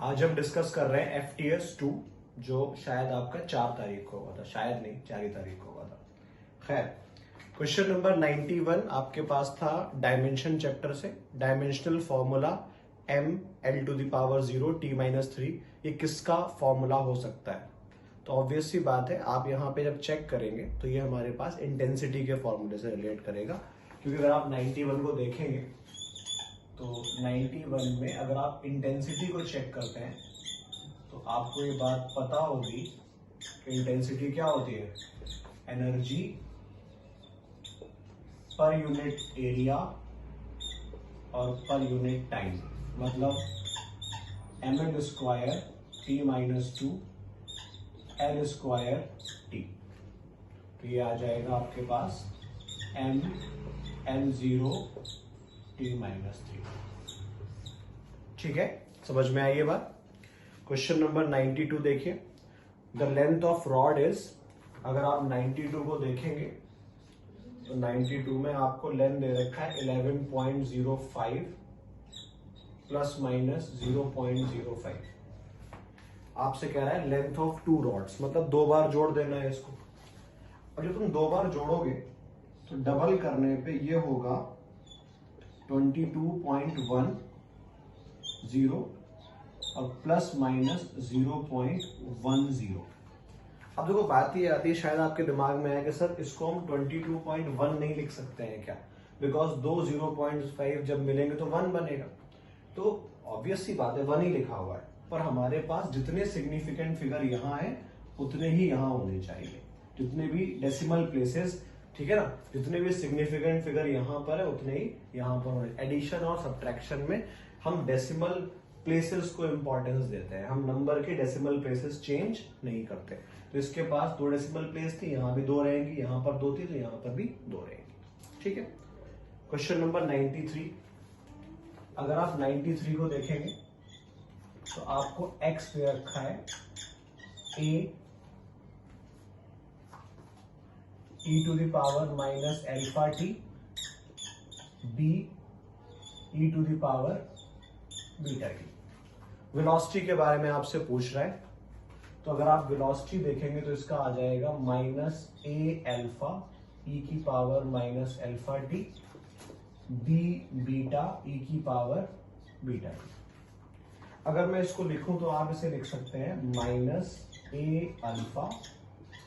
आज हम डिस्कस कर रहे हैं FTS 2 जो शायद आपका 4 तारीख को हुआ था, शायद नहीं 4 ही तारीख को हुआ था। खैर, क्वेश्चन नंबर 91 आपके पास था डायमेंशन चैप्टर से। डायमेंशनल फॉर्मूला ml⁻0 t-3 ये किसका फॉर्मूला हो सकता है? तो ऑब्वियस सी बात है, आप यहाँ पे जब चेक करेंगे तो ये हमारे पास इंटेंसिटी के फॉर्मूले से रिलेट करेगा। क्योंकि अगर आप 91 को देखेंगे तो 91 में अगर आप इंटेंसिटी को चेक करते हैं तो आपको ये बात पता होगी कि इंटेंसिटी क्या होती है, एनर्जी पर यूनिट एरिया और पर यूनिट टाइम, मतलब ml² t-2 l² t। तो ये आ जाएगा आपके पास ml0 t-3। ठीक है, समझ में आई ये बात। क्वेश्चन नंबर 92 देखिए। The length of rod is, अगर आप 92 को देखेंगे तो 92 में आपको लेंथ दे रखा है 11.05 प्लस माइनस 0.05। आपसे कह रहा है लेंथ ऑफ 2 रॉड्स, मतलब 2 बार जोड़ देना है इसको। और जब तुम 2 बार जोड़ोगे तो डबल करने पे ये होगा 22.10 और प्लस माइनस 0.10। अब देखो बात ये आती है, शायद आपके दिमाग में है कि सर इसको हम 22.1 नहीं लिख सकते हैं क्या, बिकॉज दो 0.5 जब मिलेंगे तो 1 बनेगा। तो ऑब्वियस सी बात है 1 ही लिखा हुआ है, पर हमारे पास जितने सिग्निफिकेंट फिगर यहाँ है उतने ही यहाँ होने चाहिए, जितने भी डेसिमल प्लेसेस, ठीक है ना, जितने भी सिग्निफिकेंट फिगर यहाँ पर है उतने ही यहाँ पर होने। एडिशन और सब्ट्रैक्शन में हम डेसिमल प्लेसेस को इंपॉर्टेंस देते हैं, हम नंबर के डेसिमल प्लेसेस चेंज नहीं करते। तो इसके पास 2 डेसिमल प्लेस थी, यहाँ भी 2 रहेंगी, यहाँ पर 2 थी तो यहाँ पर भी 2 रहेंगी। ठीक है। Question number 93। अगर आप 93 को देखेंगे तो आपको x दे रखा है a e⁻ -α t, b e⁻β t। Velocity के बारे में आपसे पूछ रहा है, तो अगर आप वेलोसिटी देखेंगे तो इसका आ जाएगा -a alpha e⁻ -α t, b beta e⁻β t। अगर मैं इसको लिखूं तो आप इसे लिख सकते हैं -a alpha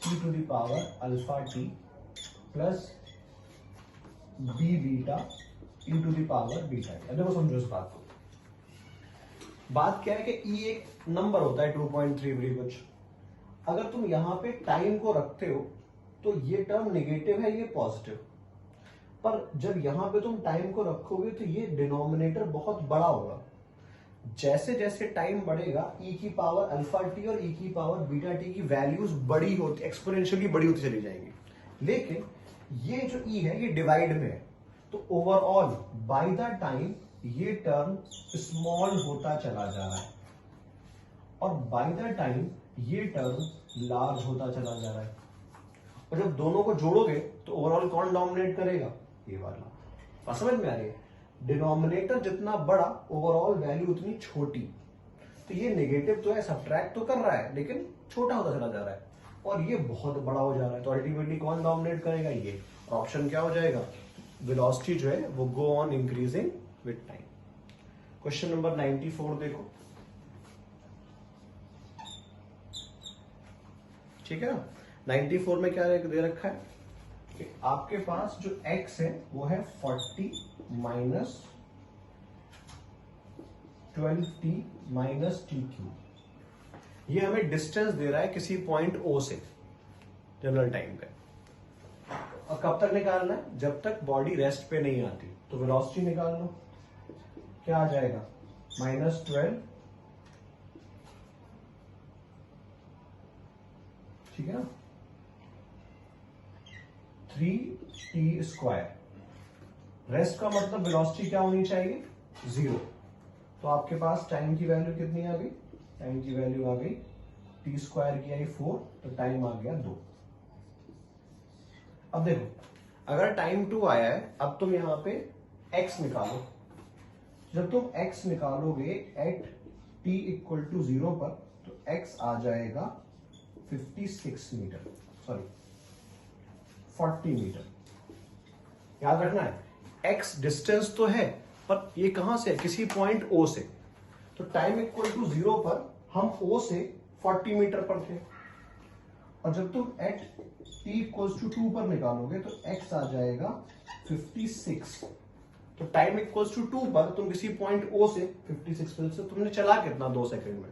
e⁻α t plus b beta e⁻β t। देखो समझो इस बात को। बात क्या है कि e एक नंबर होता है 2.3 कुछ। अगर तुम यहां पे टाइम को रखते हो तो ये टर्म नेगेटिव है, ये पॉजिटिव। पर जब यहां पे तुम टाइम को रखोगे तो ये डिनोमिनेटर बहुत बड़ा होगा। जैसे जैसे टाइम बढ़ेगा e⁻α t और e⁻β t की वैल्यूज बड़ी होती, एक्सपोनेंशियली बड़ी होती चली जाएंगी। लेकिन ये जो e है ये डिवाइड में है, तो ओवरऑल बाय द टाइम ये टर्म स्मॉल होता चला जा रहा है और बाय द टाइम ये टर्म लार्ज होता चला जा रहा है। और जब दोनों को जोड़ोगे तो ओवरऑल कौन डोमिनेट करेगा, ये वाला। बात समझ में आ रही है? डिनोमिनेटर जितना बड़ा ओवरऑल वैल्यू उतनी छोटी। तो ये नेगेटिव तो है, सब्ट्रैक्ट तो कर रहा है लेकिन छोटा होता चला जा रहा है और ये बहुत बड़ा हो जा रहा है। तो अल्टीमेटली कौन डोमिनेट करेगा, ये। ऑप्शन क्या हो जाएगा, वेलोसिटी जो है वो go on increasing with time. Question number 94 देखो। ठीक है ना। 94 में क्या दे रखा है कि आपके पास जो x है वो है 40 माइनस 12t माइनस t³। ये हमें डिस्टेंस दे रहा है किसी पॉइंट O से जनरल टाइम पे। और कब तक निकालना है, जब तक बॉडी रेस्ट पे नहीं आती। तो वेलोसिटी निकाल लो, क्या आ जाएगा -12, ठीक है ना, 3t²। रेस्ट का मतलब वेलोसिटी क्या होनी चाहिए, 0। तो आपके पास टाइम की वैल्यू कितनी आ गई, टाइम की वैल्यू आ गई t² की आई 4, तो टाइम आ गया 2। अब देखो, अगर टाइम 2 आया है, अब तुम यहां पे x निकालो। जब तुम x निकालोगे एट t इक्वल टू 0 पर, तो x आ जाएगा 56 मीटर, सॉरी 40 मीटर। याद रखना है x डिस्टेंस तो है, पर ये कहां से है, किसी पॉइंट O से। तो टाइम इक्वल टू 0 पर हम O से 40 मीटर पर थे, और जब तुम एट t इक्वल्स टू 2 पर निकालोगे तो x आ जाएगा 56। तो टाइम इक्वल्स टू 2 पर तुम किसी पॉइंट O से 56 पर से तुमने चला कितना 2 सेकंड में,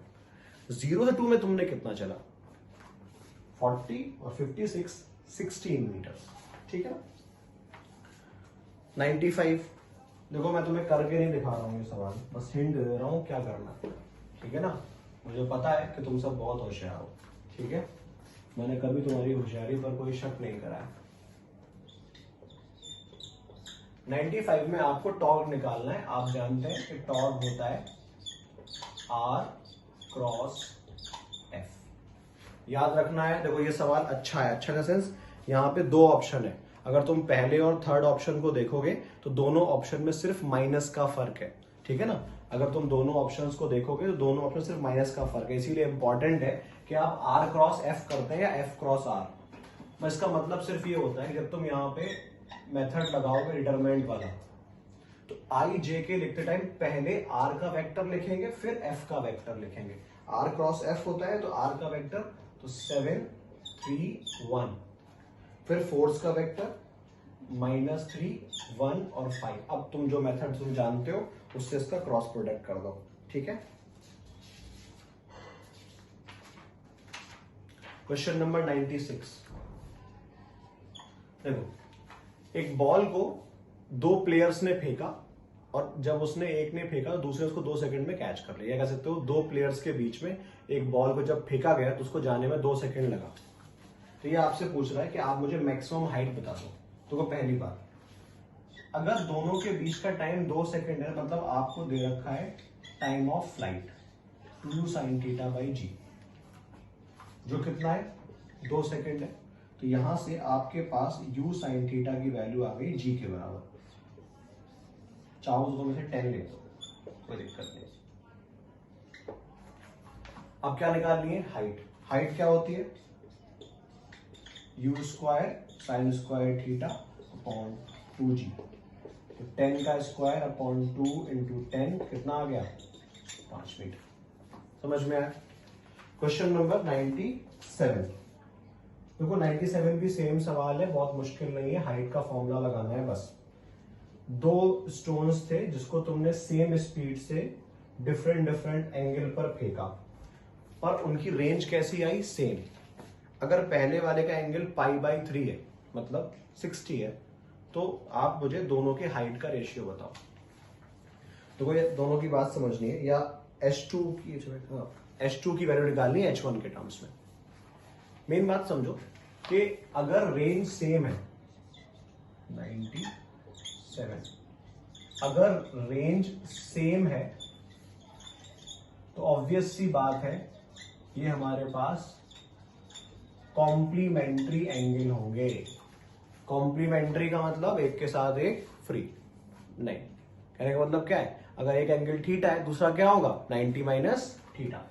0 से 2 में तुमने कितना चला 40 और 56 16 मीटर। ठीक है 95। देखो मैं तुम्हें करके नहीं दिखा रहा हूं ये सवाल, बस हिंट दे रहा हूं क्या करना। ठीक है ना, मुझे पता है कि तुम सब बहुत होशियार हो। ठीक है, मैंने कभी तुम्हारी होशियारी पर कोई शक नहीं करा है। 95 में आपको टॉर्क निकालना है। आप जानते हैं कि टॉर्क होता है R क्रॉस F। याद रखना है, देखो ये सवाल अच्छा है, अच्छा का सेंस यहाँ पे 2 ऑप्शन है। अगर तुम पहले और थर्ड ऑप्शन को देखोगे तो दोनों ऑप्शन में सिर्फ माइनस का फर्क है। ठीक है ना, अगर तुम दोनों ऑप्शंस को देखोगे तो दोनों ऑप्शन सिर्फ माइनस का फर्क है। इसीलिए इंपॉर्टेंट है कि आप R क्रॉस F करते हैं या F क्रॉस R। इसका मतलब सिर्फ ये होता है कि जब तुम यहाँ पे मेथड लगाओगे डिटरमिनेंट वाला, तो I J के लिखते टाइम पहले R का वेक्टर लिखेंगे फिर F का वेक्टर लिखेंगे। R क्रॉस F होता है तो R का वेक्टर तो 7 3 1, फिर फोर्स का वेक्टर -3 1 और 5। अब तुम जो मेथड तुम जानते हो उससे इसका क्रॉस प्रोडक्ट कर दो। ठीक है, क्वेश्चन नंबर 96। देखो, एक बॉल को 2 प्लेयर्स ने फेंका और जब उसने एक ने फेंका तो दूसरे उसको 2 सेकंड में कैच कर लिया। कह सकते हो 2 प्लेयर्स के बीच में एक बॉल को जब फेंका गया तो उसको जाने में 2 सेकंड लगा। तो ये आपसे पूछ रहा है कि आप मुझे मैक्सिमम हाइट बता दो। तो पहली बात, अगर दोनों के बीच का टाइम 2 सेकंड है, मतलब आपको दे रखा है time of flight 2 sin theta by g, जो कितना है 2 सेकंड है। तो यहां से आपके पास u sin थीटा की वैल्यू आ गई g के बराबर। चाहो तो में से 10 ले दो, कोई दिक्कत नहीं। अब क्या निकाल लिए, हाइट। हाइट क्या होती है u square sine square theta upon 2g। तो 10 का स्क्वायर अपॉन 2 इंटू 10 कितना आ गया 5 मीटर। समझ में आया। Question number 97। देखो 97 भी सेम सवाल है, बहुत मुश्किल नहीं है। हाइट का फॉर्मूला लगाना है बस। 2 स्टोन्स थे जिसको तुमने सेम स्पीड से डिफरेंट एंगल पर फेंका, पर उनकी रेंज कैसी आई, सेम। अगर पहले वाले का एंगल π/3 है, मतलब 60 है, तो आप मुझे दोनों के हाइट का रेशियो बताओ। तो ये दोनों की बात समझनी है, या H2 की वैल्यू निकालनी है H1 के टर्म्स में। मेन बात समझो कि अगर रेंज सेम है 97, अगर रेंज सेम है तो ऑब्वियस सी बात है ये हमारे पास कॉम्प्लीमेंट्री एंगल होंगे। कॉम्प्लीमेंट्री का मतलब एक के साथ एक फ्री नहीं। कहने का मतलब क्या है, अगर एक एंगल थीटा है दूसरा क्या होगा 90 माइनस थीटा।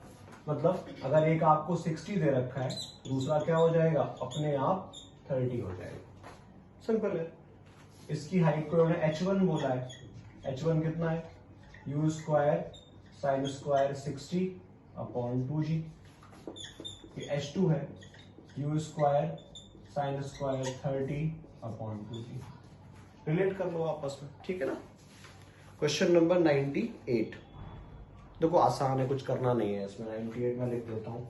मतलब अगर एक आपको 60 दे रखा है दूसरा क्या हो जाएगा अपने आप 30 हो जाएगा। सिंपल है। इसकी हाइट को उन्होंने H1 बोला है। H1 कितना है u square sine square 60 upon 2g। ये H2 है u square sine square 30 upon 2g। Relate कर लो आपस में, ठीक है ना। Question number 98। देखो आसान है, कुछ करना नहीं है इसमें। 98 में लिख देता हूं।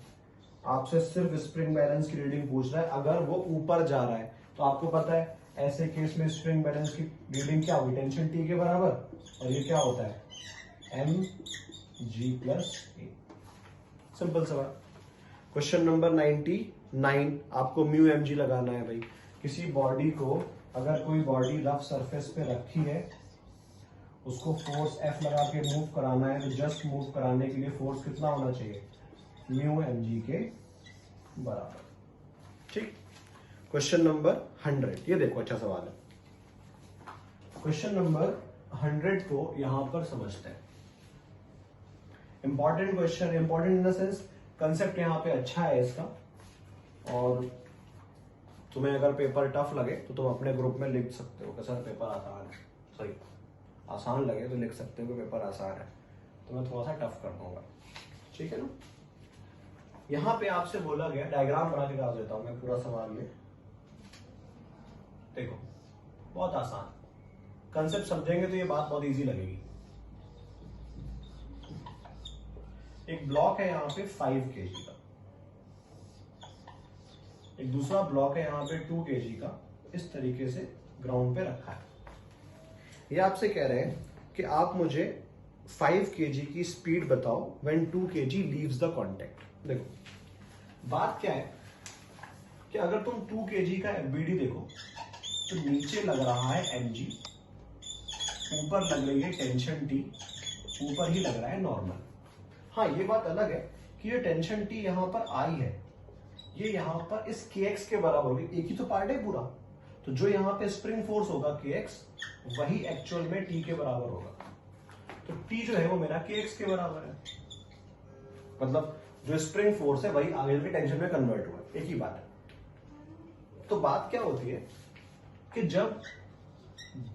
आपसे सिर्फ स्प्रिंग बैलेंस की रीडिंग पूछ रहा है। अगर वो ऊपर जा रहा है तो आपको पता है ऐसे केस में स्प्रिंग बैलेंस की रीडिंग क्या होगी, टेंशन टी के बराबर, और ये क्या होता है mg+a। सिंपल सवाल। Question number 99। आपको म्यू mg लगाना है भाई। किसी बॉडी को अगर कोई बॉडी रफ सरफेस पे रखी है, उसको फोर्स F लगा के मूव कराना है, तो जस्ट मूव कराने के लिए फोर्स कितना होना चाहिए म्यू mg के बराबर। ठीक। Question number 100। ये देखो अच्छा सवाल है। क्वेश्चन नंबर 100 को यहां पर समझते हैं। Important question, important in the sense concept यहाँ पे अच्छा है इसका, और तुम्हें अगर पेपर टफ लगे तो तुम अपने ग्रुप में लिख सकते हो कि सर पेपर आसान है, सॉरी आसान लगे तो लिख सकते हो कि पेपर आसान है, तो मैं थोड़ा सा टफ कर दूंगा, ठीक है ना। यहाँ पे आपसे बोला गया, डायग्राम बना के डाल देता हूं मैं पूरा सवाल ये, देखो बहुत आसान, कंसेप्ट समझेंगे तो ये बात बहुत इजी लगेगी। एक ब्लॉक है यहाँ पे 5 kg का, एक दूसरा ब्लॉक है यहाँ पे 2 kg का, इस तरीके से ग्राउंड पे रखा है। ये आपसे कह रहे हैं कि आप मुझे 5 kg की स्पीड बताओ when 2 kg leaves the contact. देखो बात क्या है कि अगर तुम 2 kg का एफबीडी देखो तो नीचे लग रहा है mg, ऊपर लग रही है टेंशन T, ऊपर ही लग रहा है नॉर्मल। हाँ ये बात अलग है कि ये टेंशन T यहाँ पर आई है, ये यहाँ पर इस kx के बराबर होगी, एक ही तो पार्ट है पूरा, तो जो यहाँ पे स्प्रिंग फोर्स होगा kx वही एक्चुअल में T के बराबर होगा, तो T जो है वो मेरा kx के बराबर है, मतलब जो स्प्रिंग फोर्स है वही आगे के टेंशन में कन्वर्ट हुआ, एक ही बात है। तो बात क्या होती है कि जब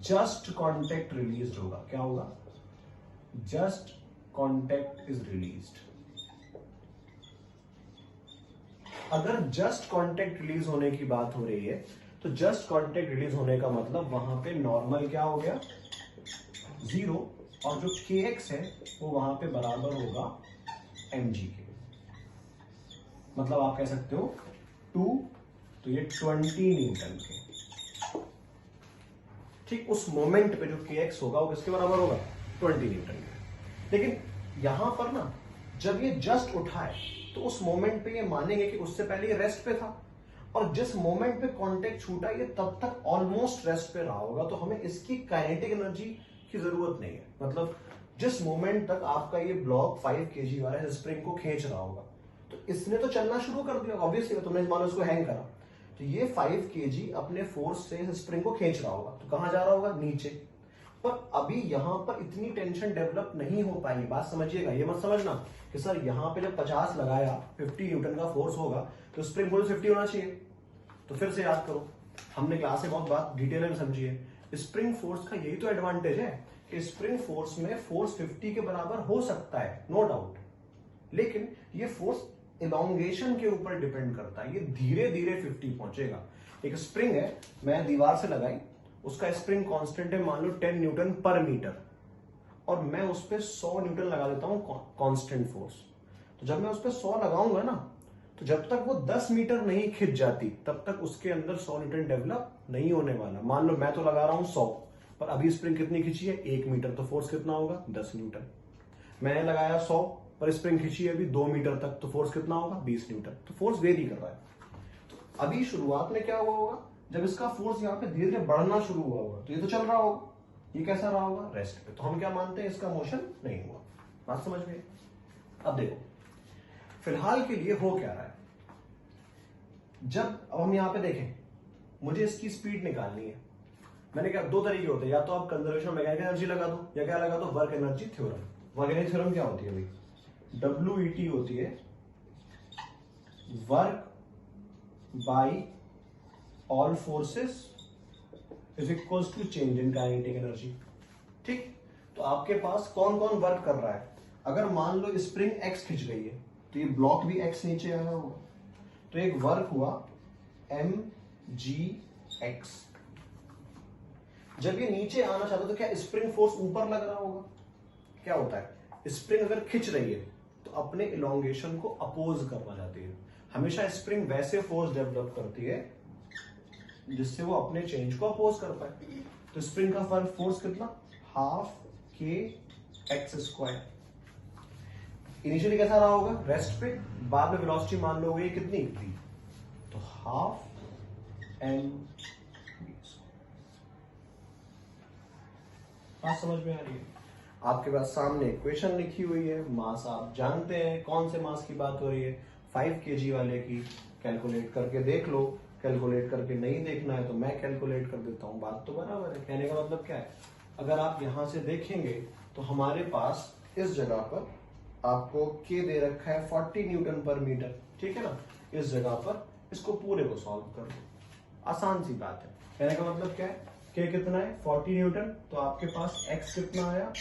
जस्ट कांटेक्ट रिलीज होगा, क्या होगा, जस्ट कांटेक्ट इज रिलीज्ड। अगर जस्ट कांटेक्ट रिलीज होने की बात हो रही है तो जस्ट कांटेक्ट रिलीज होने का मतलब वहां पे नॉर्मल क्या हो गया, 0, और जो kx है वो वहां पे बराबर होगा mg के, मतलब आप कह सकते हो 2, तो ये 20 न्यूटन के, ठीक उस मोमेंट पे जो kx होगा वो किसके बराबर होगा, 20 न्यूटन के। लेकिन यहां पर ना जब ये जस्ट उठा है तो उस मोमेंट पे ये मानेंगे कि उससे पहले ये रेस्ट पे था, और जिस मोमेंट पे कांटेक्ट छूटा ये तब तक ऑलमोस्ट रेस्ट पे रहा होगा, तो हमें इसकी काइनेटिक एनर्जी की जरूरत नहीं है। मतलब जिस मोमेंट तक आपका ये ब्लॉक 5 kg वाला स्प्रिंग को खींच रहा होगा तो इसने तो चलना शुरू कर दिया ऑब्वियसली, तुमने मानो इसको हैंग करा तो ये 5 kg अपने फोर्स से स्प्रिंग को खींच रहा होगा, तो कहां जा रहा होगा, नीचे। पर अभी यहां पर इतनी टेंशन डेवलप नहीं हो पाएगी, बात समझिएगा, ये मत समझना कि सर यहां पे जब 50 लगाया 50 न्यूटन का फोर्स होगा तो स्प्रिंग फोर्स 50 होना चाहिए। तो फिर से याद करो, हमने क्लास में बहुत बात डिटेल में समझी है, स्प्रिंग फोर्स का यही तो एडवांटेज है कि स्प्रिंग फोर्स में फोर्स 50 के बराबर हो सकता है, नो डाउट, लेकिन ये फोर्स इलॉन्गेशन के ऊपर डिपेंड करता है, ये धीरे धीरे 50 पहुंचेगा। एक स्प्रिंग है, मैं दीवार से लगाई, उसका स्प्रिंग कांस्टेंट है मान लो 10 न्यूटन पर मीटर, और मैं उस पर 100 न्यूटन लगा देता हूं कांस्टेंट फोर्स, तो जब मैं उस पर 100 लगाऊंगा ना, तो जब तक वो 10 मीटर नहीं खिंच जाती तब तक उसके अंदर 100 न्यूटन डेवलप नहीं होने वाला। मान लो मैं तो लगा रहा हूं 100, पर अभी स्प्रिंग कितनी खिंची है, 1 मीटर, तो फोर्स कितना होगा, 10 न्यूटन। मैंने लगाया 100 पर स्प्रिंग खिंची है अभी 2 मीटर तक, तो फोर्स कितना होगा, 20 न्यूटन। तो फोर्स वेरी कर रहा है। तो अभी शुरुआत में क्या हुआ होगा, जब इसका फोर्स यहाँ पे धीरे धीरे बढ़ना शुरू हुआ होगा तो ये तो चल रहा होगा, ये कैसा रहा होगा, रेस्ट पे, तो हम क्या मानते हैं, इसका मोशन नहीं हुआ। बात समझ में। अब देखो फिलहाल के लिए हो क्या रहा है, जब अब हम यहाँ पे देखें, मुझे इसकी स्पीड निकालनी है, मैंने कहा 2 तरीके होते हैं, या तो आप कंजर्वेशन मैकेनिकल एनर्जी लगा दो, या क्या लगा दो, work energy theorem. Work energy theorem क्या होती है भाई, WET होती है work by all forces is equals to change in kinetic energy. ठीक, तो आपके पास कौन कौन वर्क कर रहा है, अगर मान लो स्प्रिंग x खिंच गई है तो ये ब्लॉक भी x नीचे आया होगा, तो एक वर्क हुआ mgx। जब ये नीचे आना चाहता तो क्या स्प्रिंग फोर्स ऊपर लग रहा होगा, क्या होता है, स्प्रिंग अगर खिंच रही है तो अपने इलॉन्गेशन को अपोज करना चाहती है, हमेशा स्प्रिंग वैसे फोर्स डेवलप करती है जिससे वो अपने चेंज को अपोज कर पाए। तो स्प्रिंग का फोर्स कितना, हाफ kx²। इनिशियली कैसा रहा होगा, रेस्ट पे, बाद में वेलोसिटी मान लो ये कितनी थी, तो हाफ m। बात समझ में आ रही है। आपके पास सामने इक्वेशन लिखी हुई है, मास आप जानते हैं, कौन से मास की बात हो रही है, 5 kg वाले की। कैलकुलेट करके देख लो, कैलकुलेट करके नहीं देखना है तो मैं कैलकुलेट कर देता हूं, बात तो बराबर है। कहने का मतलब क्या है, अगर आप यहां से देखेंगे तो हमारे पास इस जगह पर आपको के दे रखा है 40 न्यूटन पर मीटर, ठीक है ना। इस जगह पर इसको पूरे को सॉल्व कर दो, आसान सी बात है। कहने का मतलब क्या है, के कितना है 40 न्यूटन, तो आपके पास एक्स कितना आया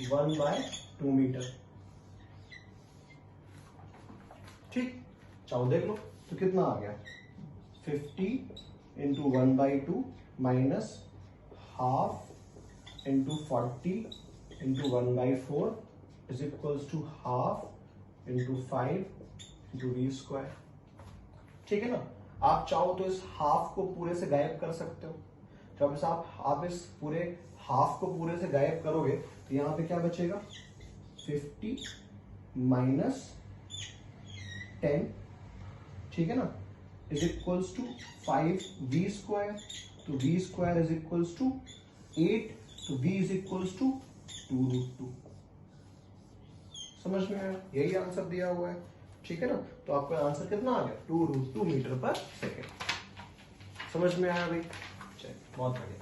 1/2 मीटर, ठीक। चाहो देख लो तो कितना आ गया 50 into 1/2 minus half into 40 into 1/4 is equals to half into 5 into v square, ठीक है ना। आप चाहो तो इस हाफ को पूरे से गायब कर सकते हो। जब आप इस पूरे हाफ को पूरे से गायब करोगे तो यहां पे क्या बचेगा 50 माइनस 10, ठीक है ना, is equals to 5v square, तो v square is equals to 8, तो v इज इक्वल्स टू 2√2। समझ में आया, यही आंसर दिया हुआ है, ठीक है ना। तो आपका आंसर कितना आ गया 2√2 मीटर पर सेकेंड। समझ में आया भाई, चलिए बहुत बढ़िया।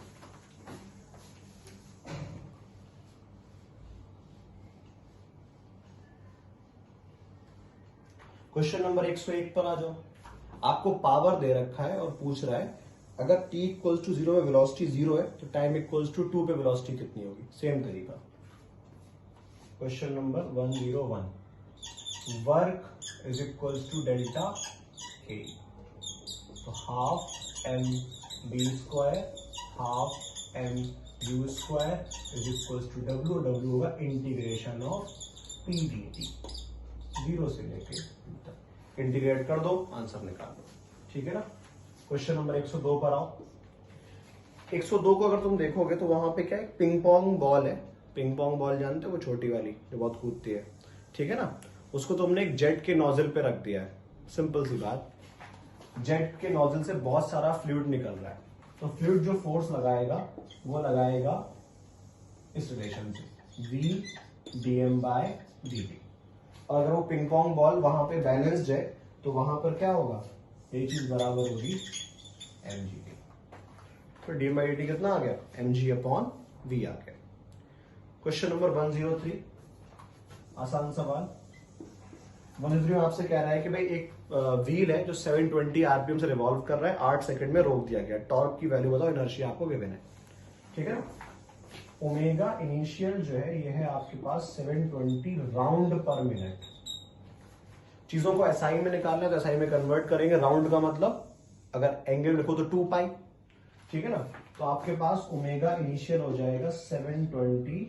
क्वेश्चन नंबर 101 पर आ जाओ। आपको पावर दे रखा है और पूछ रहा है अगर t इक्वल्स टू 0 में वेलोसिटी 0 है तो टाइम इक्वल्स टू 2 पे वेलोसिटी कितनी होगी। सेम तरीका, question number 101, work is equals to delta k, तो half m b square half m u square is equals to डब्ल्यू, डब्ल्यू होगा integration of p d t, 0 से लेके तक इंटीग्रेट कर दो, आंसर निकाल दो, ठीक है ना। क्वेश्चन नंबर 102 पर आओ। 102 को अगर तुम देखोगे तो वहां पे क्या है, पिंग पोंग बॉल है। पिंग पोंग बॉल जानते हो, वो छोटी वाली जो बहुत कूदती है, ठीक है ना। उसको तुमने एक जेट के नोजल पे रख दिया है। सिंपल सी बात, जेट के नोजल से बहुत सारा फ्लूइड निकल रहा है, तो फ्लूइड जो फोर्स लगाएगा वो लगाएगा इस रिलेशन से v dm/dt। और अगर वो पिंग पोंग बॉल वहां पे बैलेंस्ड है तो वहां पर क्या होगा, ये चीज बराबर होगी mg। तो dm/dt कितना आ गया mg/v आ गया। क्वेश्चन नंबर 103, आसान सवाल। 103 आपसे कह रहा है कि भाई एक व्हील है जो 720 आरपीएम से रिवॉल्व कर रहा है, 8 सेकंड में रोक दिया गया। टॉर्क की वैल्यू बताओ, इनर्शिया आपको गिवन है, ठीक है ना। ओमेगा इनिशियल जो है ये है आपके पास 720 राउंड पर मिनट। चीजों को एसआई में निकालना है तो एसआई में कन्वर्ट करेंगे। राउंड का मतलब अगर एंगल लिखो तो 2 पाई, ठीक है ना। तो आपके पास ओमेगा इनिशियल हो जाएगा 720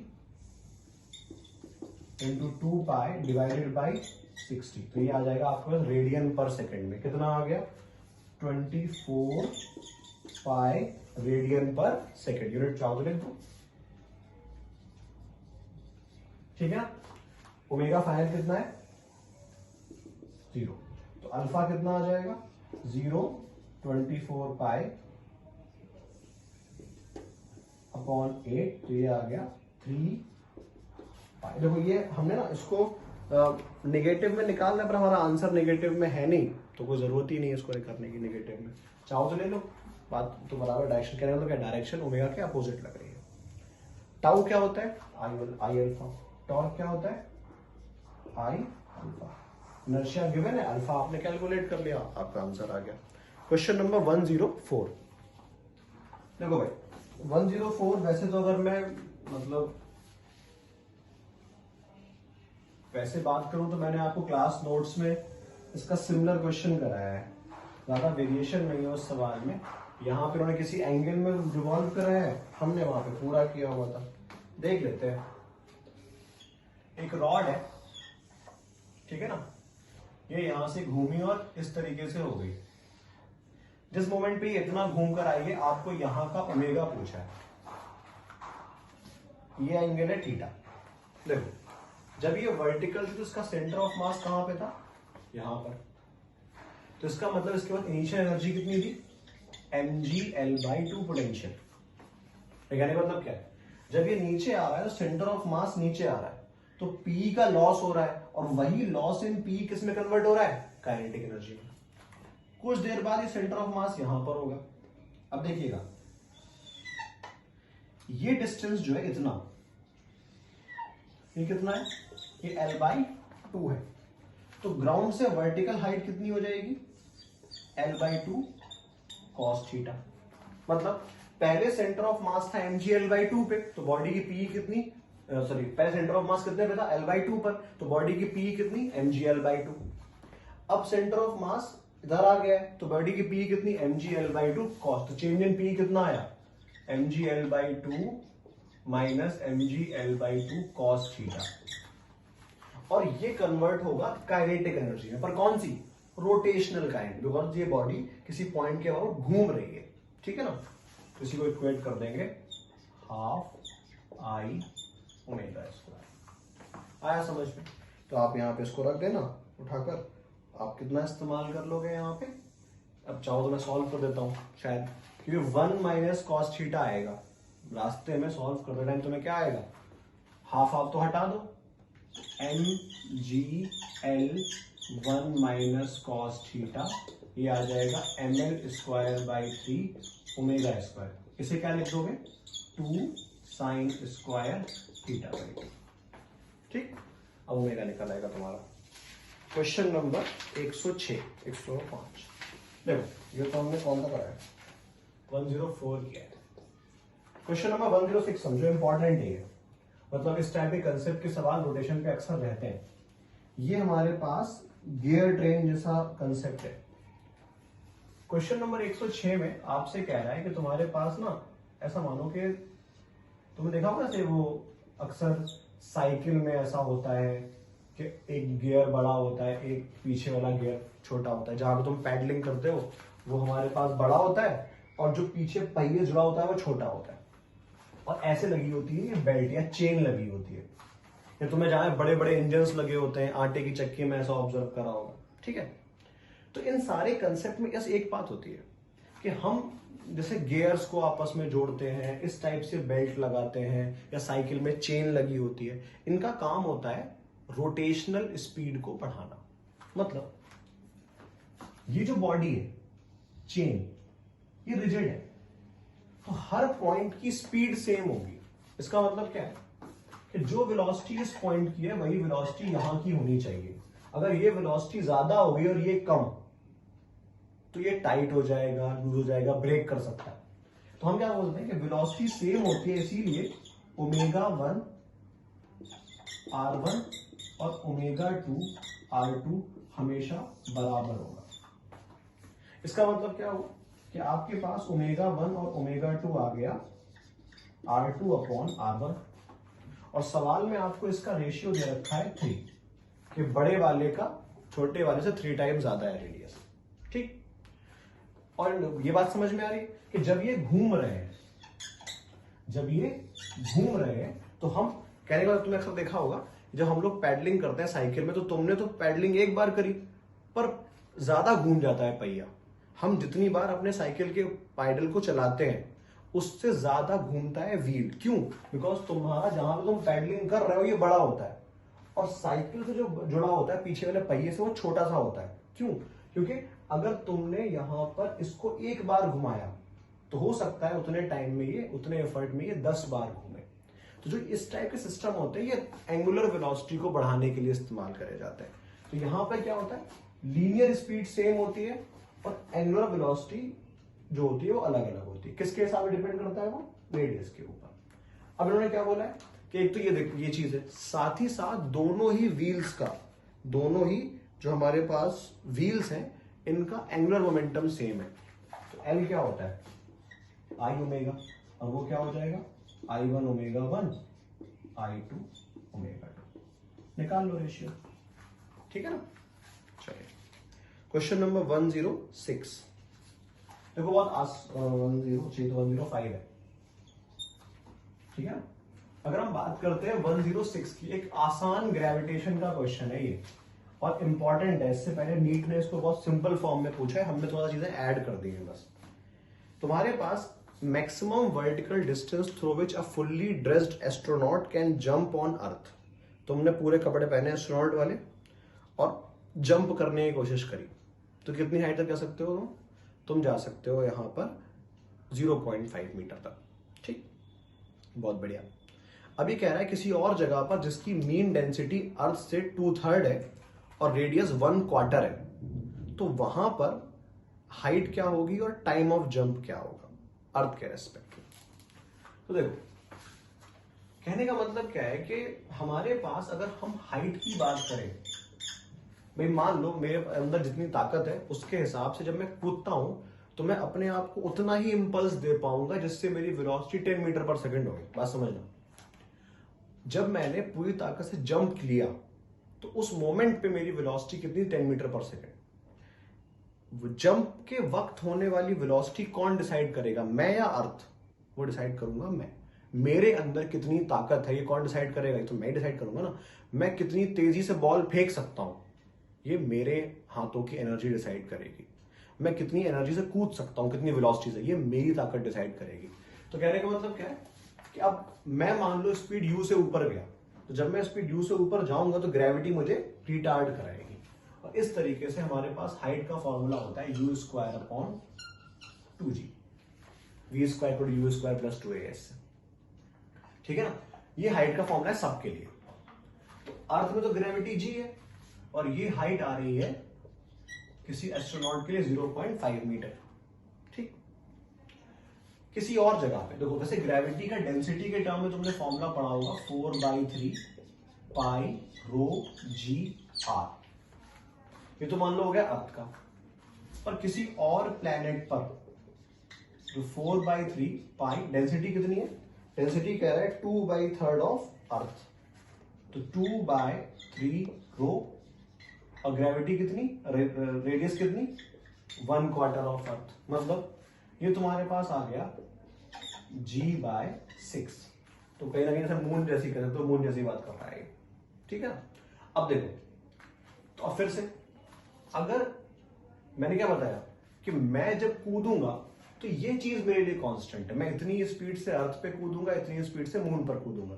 इंटू 2 पाई डिवाइडेड बाई 60, तो ये आ जाएगा आपके पास रेडियन पर सेकेंड में। कितना आ गया 24 पाई रेडियन पर सेकेंड। यूनिट चाहो तो लिख दो, ठीक है। ओमेगा फाइनल कितना है 0, तो अल्फा कितना आ जाएगा 0 24 पाई अपॉन 8, तो ये आ गया 3 पाई। देखो ये हमने ना इसको नेगेटिव में निकालना है, पर हमारा आंसर नेगेटिव में है नहीं, तो कोई जरूरत ही नहीं है इसको करने की नेगेटिव में। चाहो तो ले लो, बात तो बराबर डायरेक्शन कहने मतलब क्या, डायरेक्शन ओमेगा के अपोजिट लग रही है। टाउ क्या होता है आई अल्फा, टॉर्क क्या होता है आई अल्फा। इनर्शिया गिवन है, अल्फा आपने कैलकुलेट कर लिया, आपका आंसर आ गया। क्वेश्चन नंबर 104, देखो भाई 104 वैसे तो अगर मैं मतलब वैसे बात करूं तो मैंने आपको क्लास नोट्स में इसका सिमिलर क्वेश्चन कराया है, ज्यादा वेरिएशन नहीं है उस सवाल में। यहां पे उन्होंने किसी एंगल में रिवॉल्व कराया है, हमने वहां पे पूरा किया हुआ था। देख लेते हैं, एक रॉड है, ठीक है ना, ये यहां से घूमी और इस तरीके से हो गई। जिस मोमेंट पे इतना घूम कर आई है, आपको यहां का ओमेगा पूछा है, ये एंगल है थीटा। देखो जब ये वर्टिकल थी तो इसका सेंटर ऑफ मास कहां पे था, यहां पर, तो इसका मतलब इसके बाद इनिशियल एनर्जी कितनी थी mgl/2 पोटेंशियल। कहने का मतलब क्या है, जब ये नीचे आ रहा है तो सेंटर ऑफ मास नीचे आ रहा है, तो P का लॉस हो रहा है, और वही लॉस इन P किस में कन्वर्ट हो रहा है, काइनेटिक एनर्जी में। कुछ देर बाद ये सेंटर ऑफ मास यहां पर होगा। अब देखिएगा ये डिस्टेंस जो है इतना, ये कितना है ये l/2 है, तो ग्राउंड से वर्टिकल हाइट कितनी हो जाएगी, l/2 cos थीटा। मतलब पहले सेंटर ऑफ मास था mg l/2 पे, तो बॉडी की पी कितनी, सॉरी पहले सेंटर ऑफ मास कितने पे था, l/2 पर, तो बॉडी की पी कितनी, mg l/2। अब सेंटर ऑफ मास इधर आ गया है, तो बॉडी की पी कितनी, mg l/2 cos, तो चेंज इन पी कितना आया, mg l/2 minus mg l/2 cos theta. और ये कन्वर्ट होगा काइनेटिक एनर्जी में, पर कौन सी, रोटेशनल काइनेटिक, बिकॉज ये बॉडी किसी पॉइंट के अबाउट घूम रही है, ठीक है ना। तो इसी को इक्वेट कर देंगे, हाफ आई ओमेगा स्क्वायर। आया समझ में। तो आप यहाँ पे इसको रख देना उठाकर, आप कितना इस्तेमाल कर लोगे यहाँ पे, अब चाहो तो मैं सॉल्व कर देता हूँ शायद, क्योंकि 1 माइनस कॉस थीटा आएगा, रास्ते में सॉल्व करते टाइम तुम्हें क्या आएगा, हाफ हाफ तो हटा दो, m g l 1 minus cos theta, ये आ जाएगा m l square by 3 omega square. इसे क्या लिख दोगे, 2 साइन स्क्वायर थीटा बाई 2, ठीक। अब ओमेगा निकल आएगा तुम्हारा। क्वेश्चन नंबर 106 105, देखो ये तो हमने कौन सा कराया, 104 किया है। क्वेश्चन नंबर 106 समझो, इंपॉर्टेंट है, मतलब इस टाइप के कंसेप्ट के सवाल रोटेशन पे अक्सर रहते हैं। ये हमारे पास गियर ट्रेन जैसा कंसेप्ट है। क्वेश्चन नंबर 106 में आपसे कह रहा है कि तुम्हारे पास ना, ऐसा मानो कि तुमने देखा होगा से वो अक्सर साइकिल में ऐसा होता है कि एक गियर बड़ा होता है, एक पीछे वाला गियर छोटा होता है। जहां पे तुम पैडलिंग करते हो वो हमारे पास बड़ा होता है, और जो पीछे पहिए जुड़ा होता है वो छोटा होता है, और ऐसे लगी होती है ये बेल्ट या चेन लगी होती है। या तुम्हें जहां बड़े बड़े इंजन्स लगे होते हैं, आटे की चक्की में ऐसा ऑब्जर्व करा होगा, ठीक है। तो इन सारे कंसेप्ट में बस एक बात होती है कि हम जैसे गियर्स को आपस में जोड़ते हैं, इस टाइप से बेल्ट लगाते हैं, या साइकिल में चेन लगी होती है, इनका काम होता है रोटेशनल स्पीड को बढ़ाना। मतलब ये जो बॉडी है चेन, ये रिजिड है, तो हर पॉइंट की स्पीड सेम होगी। इसका मतलब क्या है कि जो वेलोसिटी इस पॉइंट की है वही वेलोसिटी यहां की होनी चाहिए। अगर ये वेलोसिटी ज्यादा होगी और ये कम, तो ये टाइट हो जाएगा, लूज हो जाएगा, ब्रेक कर सकता है। तो हम क्या बोलते हैं कि वेलोसिटी सेम होती है, इसीलिए ओमेगा 1 R1 और ओमेगा 2 R2 हमेशा बराबर होगा। इसका मतलब क्या हुआ कि आपके पास ओमेगा 1 और ओमेगा 2 आ गया R2 अपॉन R1, और सवाल में आपको इसका रेशियो दे रखा है 3, कि बड़े वाले का छोटे वाले से 3 टाइम ज्यादा है रेडियस, ठीक। और ये बात समझ में आ रही है कि जब ये घूम रहे हैं, तो हम कहने का तुमने अक्सर देखा होगा, जब हम लोग पैडलिंग करते हैं साइकिल में, तो तुमने तो पैडलिंग एक बार करी पर ज्यादा घूम जाता है पहिया। हम जितनी बार अपने साइकिल के पैडल को चलाते हैं उससे ज्यादा घूमता है व्हील। क्यों? बिकॉज तुम्हारा जहां पे तुम पैडलिंग कर रहे हो ये बड़ा होता है, और साइकिल से जो जुड़ा होता है पीछे वाले पहिए से वो छोटा सा होता है। क्यों? क्योंकि अगर तुमने यहां पर इसको एक बार घुमाया तो हो सकता है उतने टाइम में ये, उतने एफर्ट में ये 10 बार घूमे। तो जो इस टाइप के सिस्टम होते हैं ये एंगुलर वेलोसिटी को बढ़ाने के लिए इस्तेमाल करे जाते हैं। तो यहां पर क्या होता है, लीनियर स्पीड सेम होती है और एंगुलर वेलोसिटी जो होती है वो अलग अलग होती है। किसके हिसाब से डिपेंड करता है वो, रेडियस के ऊपर। अब इन्होंने क्या बोला है कि एक तो ये देखो ये चीज है, साथ ही साथ दोनों ही व्हील्स का, दोनों ही जो हमारे पास व्हील्स हैं इनका एंगुलर मोमेंटम सेम है। तो एल क्या होता है, आई ओमेगा, और वो क्या हो जाएगा, I1 ओमेगा 1 I2 ओमेगा 2। निकाल लो रेशियो, ठीक है ना। चलिए क्वेश्चन नंबर 106, देखो बहुत 105 है, ठीक है। अगर हम बात करते हैं 106 की, एक आसान ग्रेविटेशन का क्वेश्चन है ये, और इंपॉर्टेंट है। इससे पहले नीट ने इसको बहुत सिंपल फॉर्म में पूछा है, हमने थोड़ा चीजें ऐड कर दी है बस। तुम्हारे पास maximum vertical distance through which a fully dressed astronaut can jump on earth. तुमने पूरे कपड़े पहने एस्ट्रोनॉट वाले और जंप करने की कोशिश करी, तो कितनी हाइट तक जा सकते हो तुम जा सकते हो यहां पर 0.5 मीटर तक, ठीक, बहुत बढ़िया। अभी कह रहा है किसी और जगह पर जिसकी मीन डेंसिटी अर्थ से 2/3 है और रेडियस 1/4 है, तो वहां पर हाइट क्या होगी और टाइम ऑफ जंप क्या होगा अर्थ के रेस्पेक्ट में। तो देखो कहने का मतलब क्या है कि हमारे पास अगर हम हाइट की बात करें, भाई मान लो मेरे अंदर जितनी ताकत है उसके हिसाब से जब मैं कूदता हूं तो मैं अपने आप को उतना ही इंपल्स दे पाऊंगा जिससे मेरी वेलोसिटी 10 मीटर पर सेकंड होगी। बात समझना, जब मैंने पूरी ताकत से जंप लिया तो उस मोमेंट पे मेरी वेलोसिटी कितनी 10 मीटर पर सेकंड। जंप के वक्त होने वाली वेलोसिटी कौन डिसाइड करेगा, मैं या अर्थ? वो डिसाइड करूंगा मैं। मेरे अंदर कितनी ताकत है ये कौन डिसाइड करेगा, ये तो मैं डिसाइड करूंगा ना। मैं कितनी तेजी से बॉल फेंक सकता हूं ये मेरे हाथों की एनर्जी डिसाइड करेगी। मैं कितनी एनर्जी से कूद सकता हूं, कितनी वेलोसिटी से, ये मेरी ताकत डिसाइड करेगी। तो कहने का मतलब क्या है कि अब मैं मान लो स्पीड यू से ऊपर गया, तो जब मैं स्पीड यू से ऊपर जाऊंगा तो ग्रेविटी मुझे रिटार्ड कराएगी। और इस तरीके से हमारे पास हाइट का फॉर्मूला होता है u² upon 2g, v² u² plus 2as। ठीक है ना, ये हाइट का फॉर्मूला है सबके लिए। तो अर्थ में तो ग्रेविटी g है और ये हाइट आ रही है किसी एस्ट्रोनॉट के लिए 0.5 मीटर। ठीक, किसी और जगह पे देखो, वैसे ग्रेविटी का डेंसिटी के टर्म में तुमने फॉर्मूला पढ़ा होगा 4/3 पाई रो जी आर। ये तो मान लो हो गया अर्थ का। पर किसी और प्लेनेट पर जो 4/3 पाई डेंसिटी कितनी है, डेंसिटी कह रहा है 2/3 ऑफ अर्थ, तो 2/3 रो, और ग्रेविटी कितनी, रेडियस कितनी 1/4 ऑफ अर्थ। मतलब ये तुम्हारे पास आ गया g/6। तो कहीं ना कहीं से मून जैसी करें तो मून जैसी बात कर रहा है। ठीक है, अब देखो तो अब फिर से अगर मैंने क्या बताया कि मैं जब कूदूंगा तो ये चीज मेरे लिए कांस्टेंट है, मैं इतनी स्पीड से अर्थ पे कूदूंगा, इतनी स्पीड से मून पर कूदूंगा।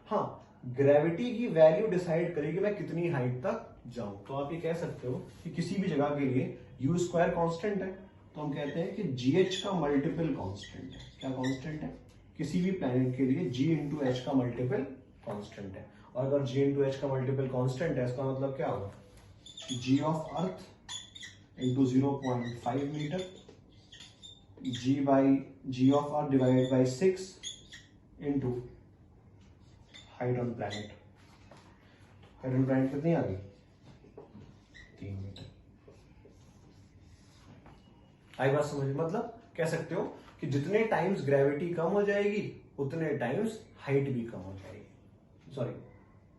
हाँ, ग्रेविटी की वैल्यू डिसाइड करेगी मैं कितनी हाइट तक जाऊं। तो आप ये कह सकते हो कि किसी भी जगह के लिए u² कांस्टेंट है, तो हम कहते हैं कि gh का मल्टीपल कांस्टेंट है। क्या कांस्टेंट है? किसी भी प्लैनेट के लिए g इंटू एच का मल्टीपल कांस्टेंट है। और अगर g इंटू एच का मल्टीपल कांस्टेंट है, इसका मतलब क्या होगा, g of earth into 0.5 metre, g of earth divided by 6 into height on planet. Height on planet कितनी आ गई, 3 मीटर। आई बात समझ? मतलब कह सकते हो कि जितने टाइम्स ग्रेविटी कम हो जाएगी उतने टाइम्स हाइट भी कम हो जाएगी। सॉरी,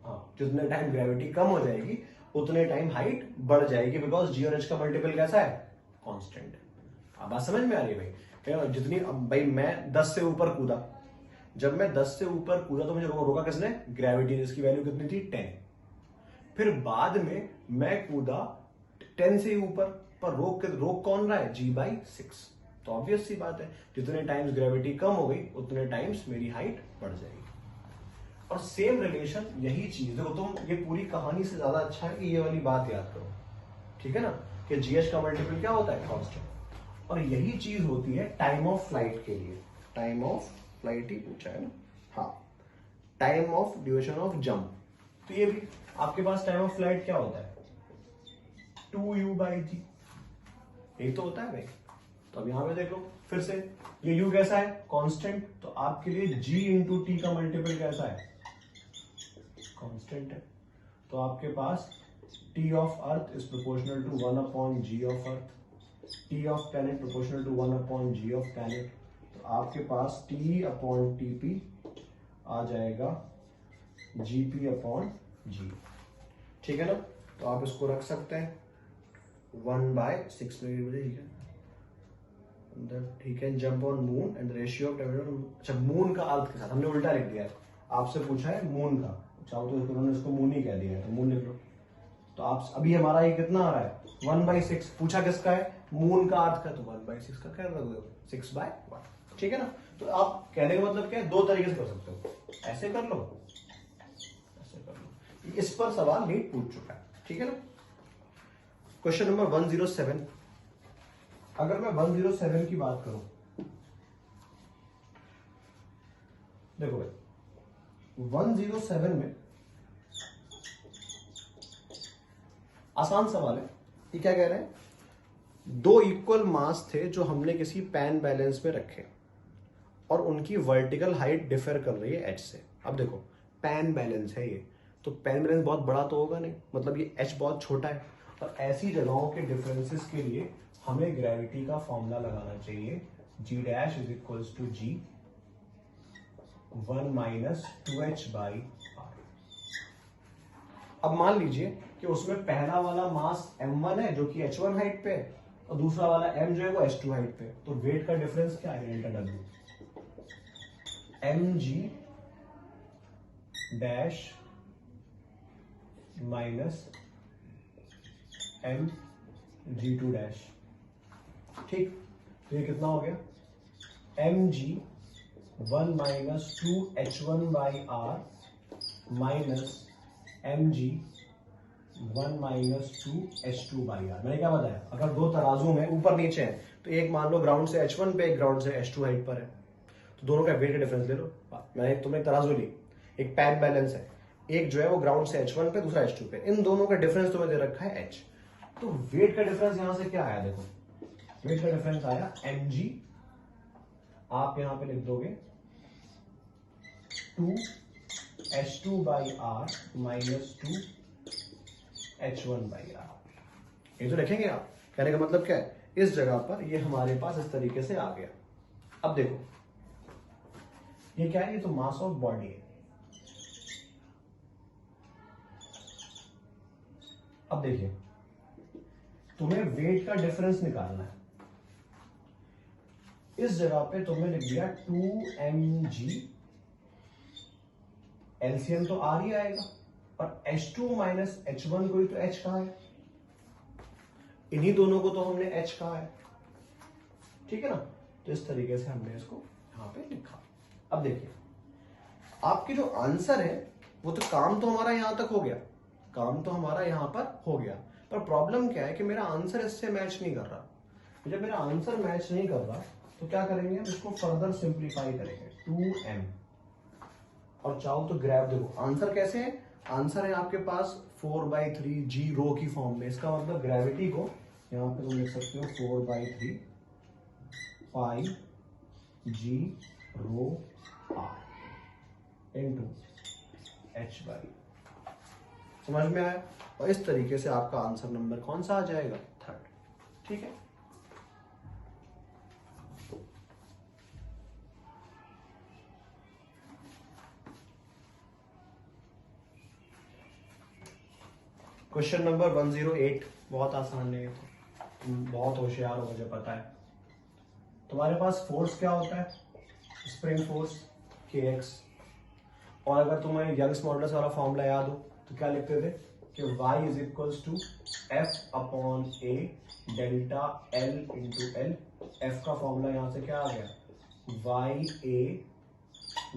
हाँ, जितने टाइम ग्रेविटी कम हो जाएगी उतने टाइम हाइट बढ़ जाएगी, बिकॉज जी और एच का मल्टीपल कैसा है, कांस्टेंट है। अब बात समझ में आ रही है भाई? क्या जितनी, अब भाई मैं 10 से ऊपर कूदा, जब मैं 10 से ऊपर कूदा तो मुझे रोका किसने, ग्रेविटी, जिसकी वैल्यू कितनी थी 10। फिर बाद में मैं कूदा 10 से ऊपर, पर रोक कौन रहा है, g/6। तो ऑब्वियस सी बात है जितने टाइम्स ग्रेविटी कम हो गई उतने टाइम्स मेरी हाइट बढ़ जाएगी। और सेम रिलेशन, यही चीज देखो, तुम ये पूरी कहानी से ज्यादा अच्छा है कि ये वाली बात याद करो। ठीक है ना, कि जीएच का मल्टीपल क्या होता है, कांस्टेंट। और यही चीज होती है टाइम ऑफ फ्लाइट के लिए। टाइम ऑफ फ्लाइट ही पूछा है ना, हाँ, time of duration of jump. तो ये भी आपके पास टाइम ऑफ फ्लाइट क्या होता है, 2u/g, यही तो होता है भाई। तो अब यहां पे देखो फिर से, ये u कैसा है, कांस्टेंट, तो आपके लिए g इंटू टी का मल्टीपल कैसा है, कांस्टेंट है। तो आपके पास t of earth is proportional to 1/g of earth, t of planet proportional to 1/g of planet. तो आपके पास t/tp आ जाएगा gp/g। ठीक है ना, तो आप इसको रख सकते हैं 1/6 में भी, ठीक है। ठीक है, jump on moon and ratio of temperature. अच्छा, मून का अर्थ के साथ हमने उल्टा लिख दिया है, आपसे पूछा है मून का, चाहो तो उन्होंने इसको मून ही कह दिया है, तो मून लिख लो। तो आप अभी हमारा ये कितना आ रहा है, 1/6। पूछा किसका है, मून का अर्थ का, तो 1/6 का क्या रख दो, 6/1। ठीक है ना। तो आप कहने का मतलब क्या है, दो तरीके से कर सकते हो, ऐसे कर लो, ऐसे कर लो। इस पर सवाल नीट पूछ चुका है। ठीक है ना। क्वेश्चन नंबर 107, अगर मैं 107 की बात करूं, देखो भाई, 107 में आसान सवाल है। ये क्या कह रहे हैं, दो इक्वल मास थे जो हमने किसी पैन बैलेंस में रखे और उनकी वर्टिकल हाइट डिफर कर रही है एच से। अब देखो पैन बैलेंस है ये, तो पैन बैलेंस बहुत बड़ा तो होगा नहीं, मतलब ये एच बहुत छोटा है। और ऐसी जगहों के डिफरेंसेस के लिए हमें ग्रेविटी का फॉर्मूला लगाना चाहिए, g dash is equals to g 1 minus 2h by r. अब मान लीजिए कि उसमें पहला वाला मास m1 है जो कि h1 हाइट पे है, और दूसरा वाला m जो है वो h2 हाइट पे, तो वेट का डिफरेंस क्या है, delta w mg dash minus mg2 dash. ठीक, तो ये कितना हो गया, mg 1 minus 2h1 by r minus mg 1 minus 2h2 by r. मैंने क्या बताया, अगर दो तराजू में ऊपर नीचे है तो एक मान लो ग्राउंड से h1 पे, एक ग्राउंड से h2 हाइट पर है, तो दोनों का वेट का डिफरेंस ले लो। मैंने तुम्हें तराजू ली, एक पैन बैलेंस है, एक जो है वो ग्राउंड से h1 पे, दूसरा h2 पे, इन दोनों का डिफरेंस तुम्हें दे रखा है h। तो वेट का डिफरेंस यहां से क्या आया, देखो वेट का डिफरेंस आया mg, आप यहां पे लिख दोगे 2h2 by r minus 2h1 by r. ये तो लिखेंगे आप, कहने का मतलब क्या है, इस जगह पर ये हमारे पास इस तरीके से आ गया। अब देखो ये क्या है, ये तो मास ऑफ बॉडी है। अब देखिए तुम्हें वेट का डिफरेंस निकालना है, इस जगह पे तुमने लिख दिया 2mg, एलसीएम तो आर ही आएगा, और h2 माइनस h1 को ही तो h कहा है, इन्हीं दोनों को तो हमने h कहा है, ठीक है ना। तो इस तरीके से हमने इसको यहां पे लिखा। अब देखिए आपकी जो आंसर है वो तो काम तो हमारा यहां तक हो गया, काम तो हमारा यहां पर हो गया, पर प्रॉब्लम क्या है कि मेरा आंसर इससे मैच नहीं कर रहा। जब मेरा आंसर मैच नहीं कर रहा तो क्या करेंगे, हम इसको फर्दर सिंप्लीफाई करेंगे 2m, और चाहो तो ग्रैब, देखो आंसर कैसे है, आंसर है आपके पास 4/3 g रो की फॉर्म में। इसका मतलब ग्रेविटी को यहां पे तुम लिख सकते हो 4/3 pi g rho r into h by. समझ में आया, और इस तरीके से आपका आंसर नंबर कौन सा आ जाएगा, 3rd। ठीक है, क्वेश्चन नंबर 108 बहुत आसान है, तुम बहुत होशियार हो, मुझे पता है। तुम्हारे पास फोर्स क्या होता है, स्प्रिंग फोर्स kx, और अगर तुम्हें यंग्स मॉडुलस वाला फॉर्मूला याद हो तो क्या लिखते थे कि y is equals to f upon a delta l into l। f का फॉर्मूला यहां से क्या आ गया, y a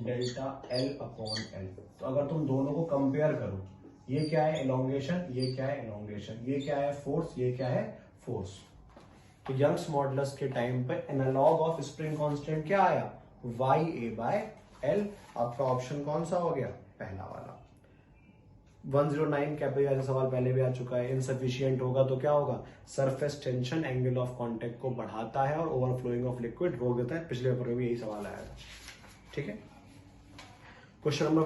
delta l upon l। तो अगर तुम दोनों को कंपेयर करो, ये क्या है एलोंगेशन, ये क्या है एलोंगेशन, ये क्या है फोर्स, ये क्या है फोर्स, तो यंग्स मॉडुलस के टाइम पे एनालॉग ऑफ स्प्रिंग कांस्टेंट क्या आया, y a बाय l। आपका ऑप्शन कौन सा हो गया, पहला वाला। 109 कैपिटल सवाल पहले भी आ चुका है, इनसफिशिएंट होगा तो क्या होगा, surface tension angle of contact को बढ़ाता है और ओवरफ्लोइंग ऑफ लिक्विड रोक देता है। पिछले पेपर में भी यही सवाल आया था। ठीक है, क्वेश्चन नंबर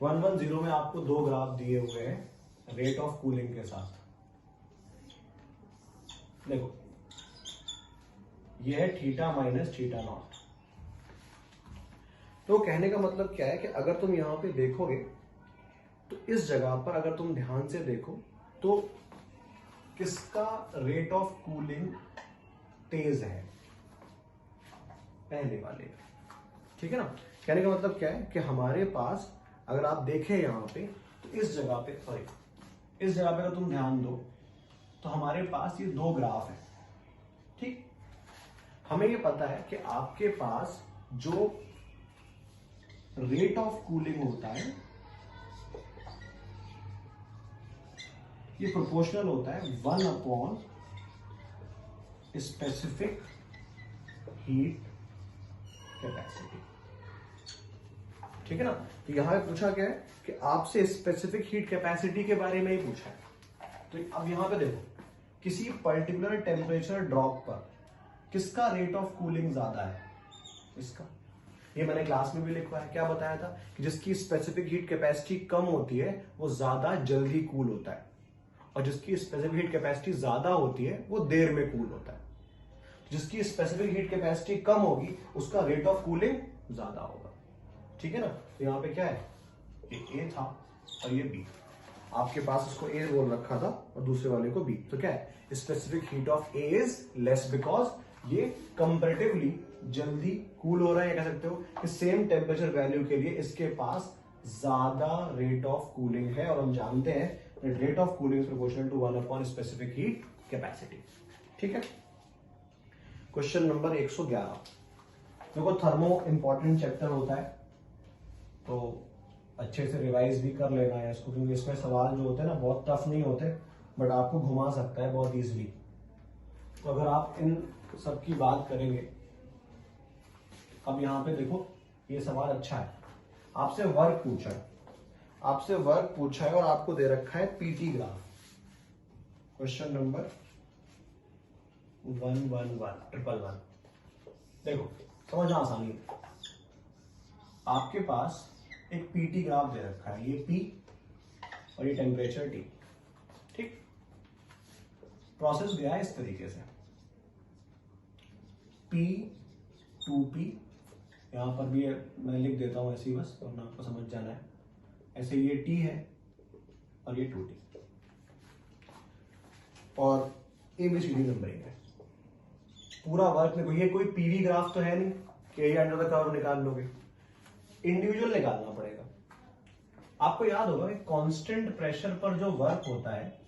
110 में आपको दो ग्राफ दिए हुए हैं रेट ऑफ कूलिंग के साथ। देखो ये है थीटा माइनस थीटा नॉट। तो कहने का मतलब क्या है कि अगर तुम यहां पे देखोगे तो इस जगह पर अगर तुम ध्यान से देखो तो किसका रेट ऑफ कूलिंग तेज है, पहले वाले। ठीक है ना, कहने का मतलब क्या है कि हमारे पास अगर आप देखें यहां पे तो इस जगह पे, सॉरी इस जगह पे अगर तुम ध्यान दो तो हमारे पास ये दो ग्राफ है। ठीक, हमें ये पता है कि आपके पास जो रेट ऑफ कूलिंग होता है ये प्रोपोर्शनल होता है 1 अपॉन स्पेसिफिक हीट कैपेसिटी। ठीक है ना। तो यहां पे पूछा क्या है कि आपसे स्पेसिफिक हीट कैपेसिटी के बारे में ही पूछा है। तो अब यहां पे देखो, किसी पर्टिकुलर टेम्परेचर ड्रॉप पर किसका रेट ऑफ कूलिंग ज्यादा है, इसका। ये मैंने क्लास में भी लिखवा है, क्या बताया था कि जिसकी स्पेसिफिक हीट कैपेसिटी कम होती है वो ज्यादा जल्दी कूल होता है, और जिसकी स्पेसिफिक हीट कैपेसिटी ज्यादा होती है वो देर में कूल होता है। जिसकी स्पेसिफिक हीट कैपेसिटी कम होगी उसका रेट ऑफ कूलिंग ज्यादा होगा, ठीक है ना। तो यहां पे क्या है, ये ए था और ये बी, आपके पास इसको ए बोल रखा था और दूसरे वाले को बी। तो क्या है, specific heat of A is less because ये कंपैरेटिवली जल्दी कूल हो रहा है। कह सकते हो कि सेम टेम्परेचर वैल्यू के लिए इसके पास ज्यादा रेट ऑफ कूलिंग है, और हम जानते हैं rate of cooling is proportional to 1 upon specific heat capacity, ठीक है। क्वेश्चन नंबर 111, देखो थर्मो इंपॉर्टेंट चैप्टर होता है तो अच्छे से रिवाइज भी कर लेना है इसको, क्योंकि इसमें सवाल जो होते हैं ना बहुत टफ नहीं होते, बट आपको घुमा सकता है बहुत इजीली। तो अगर आप इन सब की बात करेंगे, अब यहां पे देखो ये सवाल अच्छा है, आपसे वर्क पूछा है, आपसे वर्क पूछा है और आपको दे रखा है पीटी ग्राफ। क्वेश्चन नंबर 111 देखो समझना आसानी है, आपके पास एक पीटी ग्राफ दे रखा है, ये पी और ये टेम्परेचर टी, ठीक। प्रोसेस गया है इस तरीके से, पी टू पी, यहां पर भी मैं लिख देता हूं ऐसे ही बस, वरना आपको समझ जाना है। ऐसे ये टी है और ये 2T, और एबीसीडी नंबरिंग है। पूरा वर्क में ये कोई पीवी ग्राफ तो है नहीं कि ये अंडर द कर्व निकाल लोगे, इंडिविजुअल निकालना पड़ेगा। आपको याद होगा कि कांस्टेंट प्रेशर पर जो वर्क होता है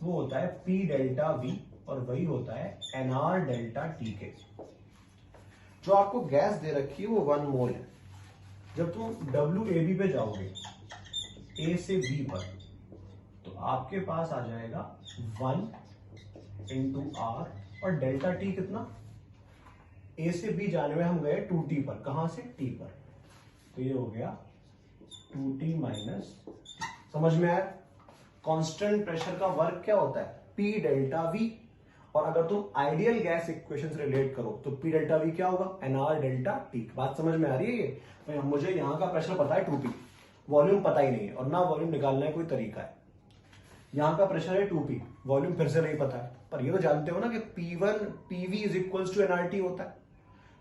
वो होता है पी डेल्टा वी, और वही होता है एनआर डेल्टा टी के। जो आपको गैस दे रखी है वो 1 मोल है। जब तुम WAB पे जाओगे A से B पर, तो आपके पास आ जाएगा 1 इंटू आर, और डेल्टा टी कितना, A से B जाने में हम गए 2T पर, कहां से T पर, तो ये हो गया 2T माइनस, समझ में आया। कांस्टेंट प्रेशर का वर्क क्या होता है, P डेल्टा V, और अगर तुम आइडियल गैस इक्वेशन से रिलेट करो तो P डेल्टा V क्या होगा, NR डेल्टा T। बात समझ में आ रही है ये, तो मुझे यहां का प्रेशर पता है 2P, वॉल्यूम पता ही नहीं है, और ना वॉल्यूम निकालना है कोई तरीका है। यहां का प्रेशर है 2P, वॉल्यूम फिर से नहीं पता है, पर ये तो जानते हो ना कि P1 PV is equals to NRT होता है,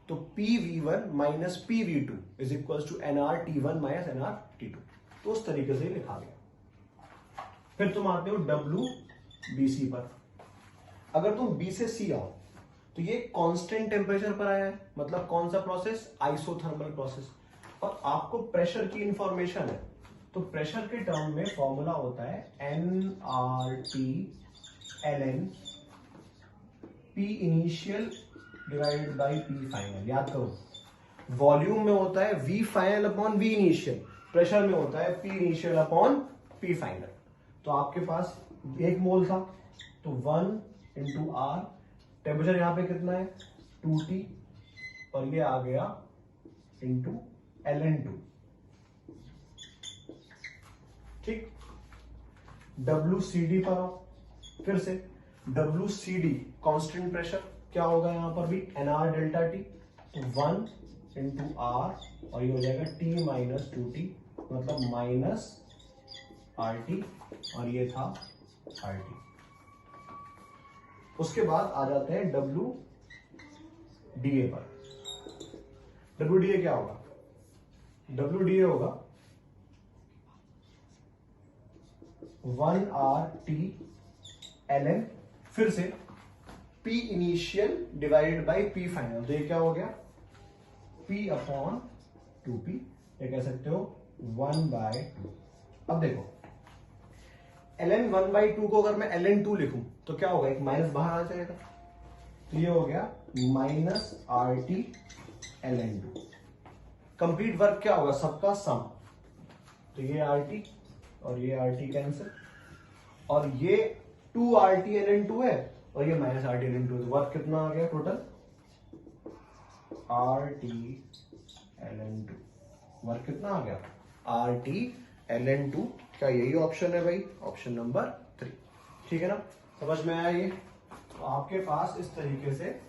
तो PV1 minus PV2 is equals to NRT1 minus NRT2, तो उस तरीके से लिखा गया। फिर तुम आते हो WBC पर, अगर तुम B से C आओ तो ये कांस्टेंट टेम्परेचर पर आया है, मतलब कौन सा प्रोसेस, आइसोथर्मल प्रोसेस, और आपको प्रेशर की इंफॉर्मेशन है, तो प्रेशर के टर्म में फॉर्मूला होता है nRT ln P initial divided by P final. याद करो, वॉल्यूम में होता है V final upon V initial, pressure में होता है P initial upon P final. तो आपके पास 1 मोल था, तो 1 इंटू आर, टेम्परेचर यहां पे कितना है 2T, और ये आ गया इंटू ln2, ठीक। WCD पर आओ, फिर से WCD कांस्टेंट प्रेशर क्या होगा, यहां पर भी NR डेल्टा टी, तो 1 इंटू आर, और ये हो जाएगा T माइनस 2T, मतलब माइनस RT, और ये था RT। उसके बाद आ जाते हैं WDA पर। WDA क्या होगा, WDA होगा 1RT ln, फिर से P initial divided by P final, तो ये क्या हो गया P अपॉन 2P, ये कह सकते हो 1/2। अब देखो ln 1/2 को अगर मैं ln2 लिखूं तो क्या होगा, एक माइनस बाहर आ जाएगा, तो ये हो गया minus RT ln2। Complete work क्या होगा, सबका सम, तो ये RT और ये RT कैंसिल, और ये 2RT ln2 है और ये माइनस RT ln2, तो वर्क कितना आ गया टोटल, RT ln2 वर्क कितना आ गया, r t l n two. क्या यही ऑप्शन है भाई, ऑप्शन नंबर 3। ठीक है ना, समझ में आया ये। तो आपके पास इस तरीके से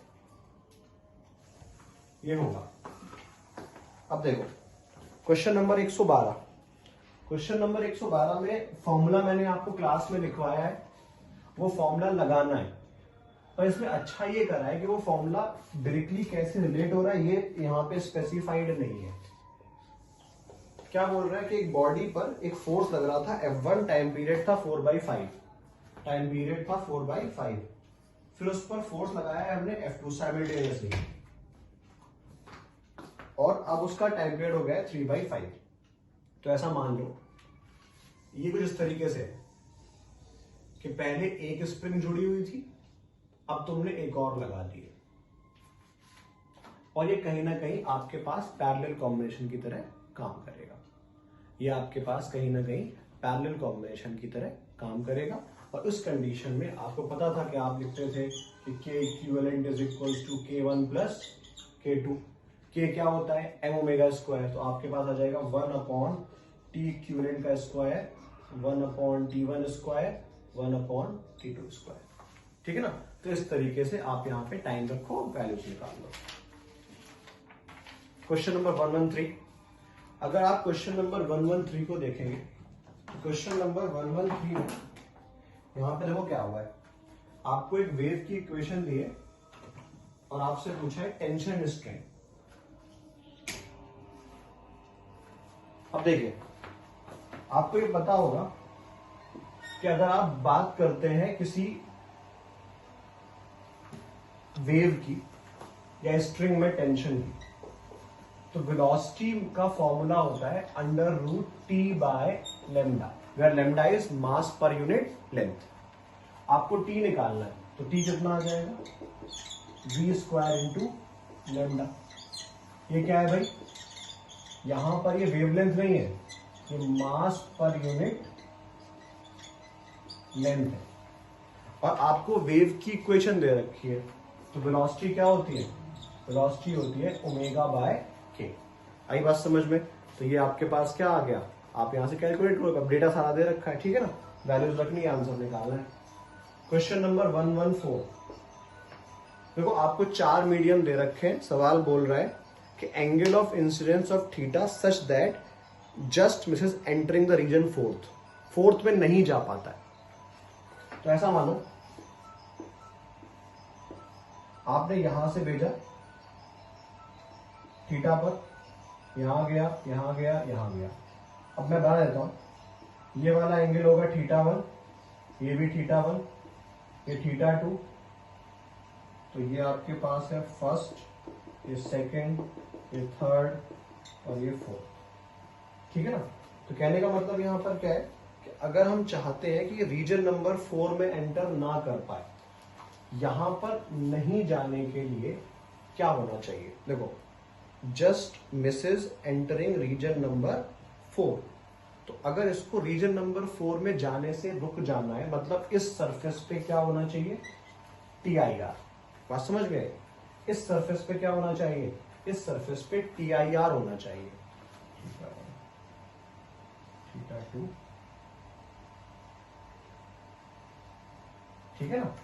ये होगा। अब देखो क्वेश्चन नंबर 112। क्वेश्चन नंबर 112 में फॉर्मूला मैंने आपको क्लास में लिखवाया है, वो फॉर्मूला लगाना है। पर इसमें अच्छा ये करा है कि वो फॉर्मूला डायरेक्टली कैसे रिलेट हो रहा है ये यहाँ पे स्पेसिफाइड नहीं है। क्या बोल रहा है कि एक बॉडी पर एक फोर्स लग रहा था F1, टाइम पीरियड था 4/5, टाइम पीरियड था 4/5, फिर उस पर फोर्स लगाया है हमने F2 साइमल्टेनियसली, और अब उसका टाइम पीरियड हो गया है 3/5। तो ऐसा मान लो ये कुछ इस तरीके से है कि पहले एक स्प्रिंग जुड़ी हुई थी, अब तुमने एक और लगा दी है, और ये कहीं ना कहीं आपके पास पैरेलल कॉम्बिनेशन की तरह काम करेगा। ये आपके पास कहीं ना कहीं पैरेलल कॉम्बिनेशन की तरह काम करेगा। और उस कंडीशन में आपको पता था कि आप लिखते थे कि K equivalent is equals to K1 plus K2। K क्या होता है, m ओमेगा स्क्वायर, तो आपके पास आ जाएगा 1/T इक्विवेलेंट का square, 1/T1 square, 1/T2 square. ठीक है ना, तो इस तरीके से आप यहां पे टाइम रखो, वैल्यूज निकाल लो। Question number 113। अगर आप क्वेश्चन नंबर 113 को देखेंगे तो क्वेश्चन नंबर 113 में यहां पे देखो क्या हुआ है, आपको एक वेव की इक्वेशन दी है और आपसे पूछा है टेंशन स्ट्रेन। अब देखिए आपको ये पता होगा कि अगर आप बात करते हैं किसी वेव की या स्ट्रिंग में टेंशन की, तो वेलोसिटी का फॉर्मूला होता है √T/λ, where lambda is mass per unit length. आपको T निकालना है, तो T कितना आ जाएगा, v² × लैम्डा। ये क्या है भाई, यहां पर ये वेवलेंथ नहीं है, ये मास पर यूनिट लेंथ है। और आपको वेव की इक्वेशन दे रखी है, तो वेलोसिटी क्या होती है, वेलोसिटी होती है ω/k। आई बात समझ में। तो ये आपके पास क्या आ गया, आप यहां से कैलकुलेट करो, अब डेटा सारा दे रखा है। ठीक है ना, वैल्यूज रखनी है, आंसर निकालना है। Question number 114। देखो आपको 4 मीडियम दे रखे हैं, सवाल बोल रहा है कि angle of incidence of theta such that just misses entering the region fourth में नहीं जा पाता है। तो ऐसा मानो आपने यहां से भेजा थीटा पर, यहां गया, यहां गया, यहां गया। अब मैं बता देता हूं, ये वाला एंगल होगा θ1, ये भी θ1, ये θ2। तो ये आपके पास है फर्स्ट, ये सेकंड, ये थर्ड और ये फोर्थ। ठीक है ना, तो कहने का मतलब यहां पर क्या है कि अगर हम चाहते हैं कि रीजन नंबर 4 में एंटर ना कर पाए, यहां पर नहीं जाने के लिए क्या होना चाहिए, देखो just misses entering region number 4। तो अगर इसको रीजन नंबर 4 में जाने से रुक जाना है, मतलब इस सरफेस पे क्या होना चाहिए, TIR। बात समझ गए, इस सरफेस पे क्या होना चाहिए, इस सरफेस पे TIR होना चाहिए, θ2। ठीक है ना,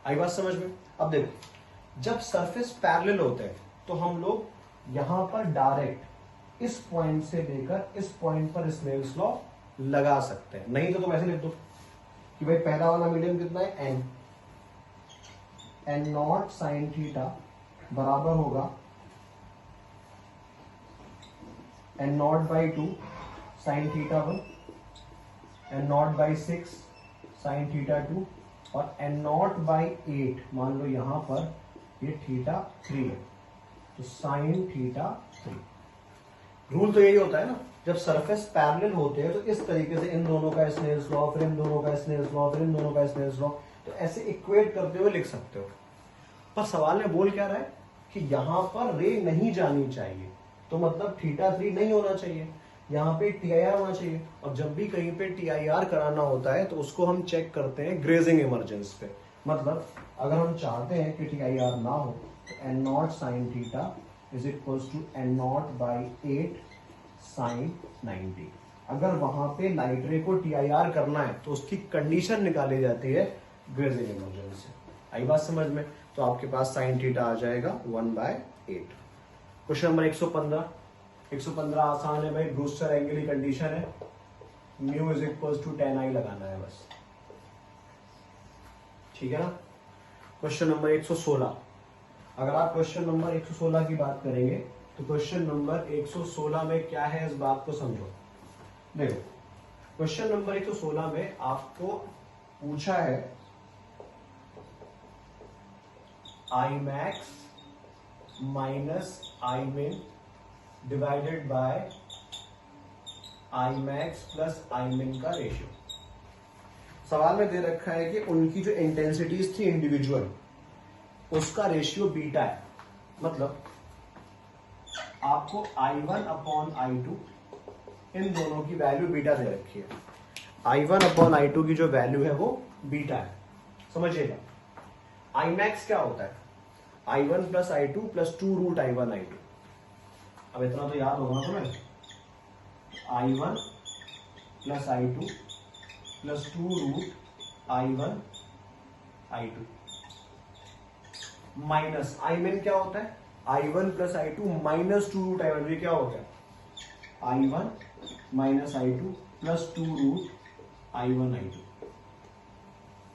आई बात समझ में। अब देखो जब सरफेस पैरेलल होते हैं तो हम लोग यहां पर डायरेक्ट इस पॉइंट से लेकर इस पॉइंट पर स्नेल्स लॉ लगा सकते हैं। नहीं तो तुम ऐसे लिख दो कि भाई पहला वाला मीडियम कितना है, n0 sin थीटा बराबर होगा n0/2 sin θ1, n0/6 sin θ2 और n0/8 मान लो यहां पर ये θ3 है, तो sin θ3। रूल तो यही होता है ना, जब सरफेस पैरेलल होते हैं तो इस तरीके से इन दोनों का स्नेल्स लॉ, फिर इन दोनों का स्नेल्स लॉ, फिर इन दोनों का स्नेल्स लॉ, तो ऐसे इक्वेट करते हुए लिख सकते हो। पर सवाल में बोल क्या रहा है कि यहां पर रे नहीं जानी चाहिए, तो मतलब θ3 नहीं होना चाहिए, यहाँ पे TIR होना चाहिए। और जब भी कहीं पे TIR कराना होता है तो उसको हम चेक करते हैं ग्रेजिंग इमरजेंस पे। मतलब अगर हम चाहते हैं कि TIR ना हो तो n0 sin theta is equals to n0/8 sine 90। अगर वहां पे नाइट्रे को TIR करना है तो उसकी कंडीशन निकाली जाती है ग्रेजिंग इमर्जेंस से। आई बात समझ में? तो आपके पास साइन थीटा आ जाएगा 1/8। क्वेश्चन नंबर 115 आसान है भाई, ब्रूस्टर एंगल की कंडीशन है, mu is equal to tan I लगाना है बस, ठीक है ना। क्वेश्चन नंबर 116, अगर आप क्वेश्चन नंबर 116 की बात करेंगे तो क्वेश्चन नंबर 116 में क्या है, इस बात को समझो। देखो क्वेश्चन नंबर 116 में आपको पूछा है I max minus I min divided by I max plus I min का रेशियो। सवाल में दे रखा है कि उनकी जो इंटेंसिटीज थी इंडिविजुअल, उसका रेशियो बीटा है। मतलब आपको I1 अपॉन I2 इन दोनों की वैल्यू बीटा दे रखी है। I1 अपॉन I2 की जो वैल्यू है वो बीटा है, समझिएगा। I मैक्स क्या होता है? I1 plus I2 plus 2 root I1 I2। अब इतना तो याद होगा तुम्हें, I1 plus I2 plus 2 root I1 I2 minus I min क्या होता है? I1 plus I2 minus 2 root I1। ये क्या होता है? I1 minus I2 plus 2 root I1 I2,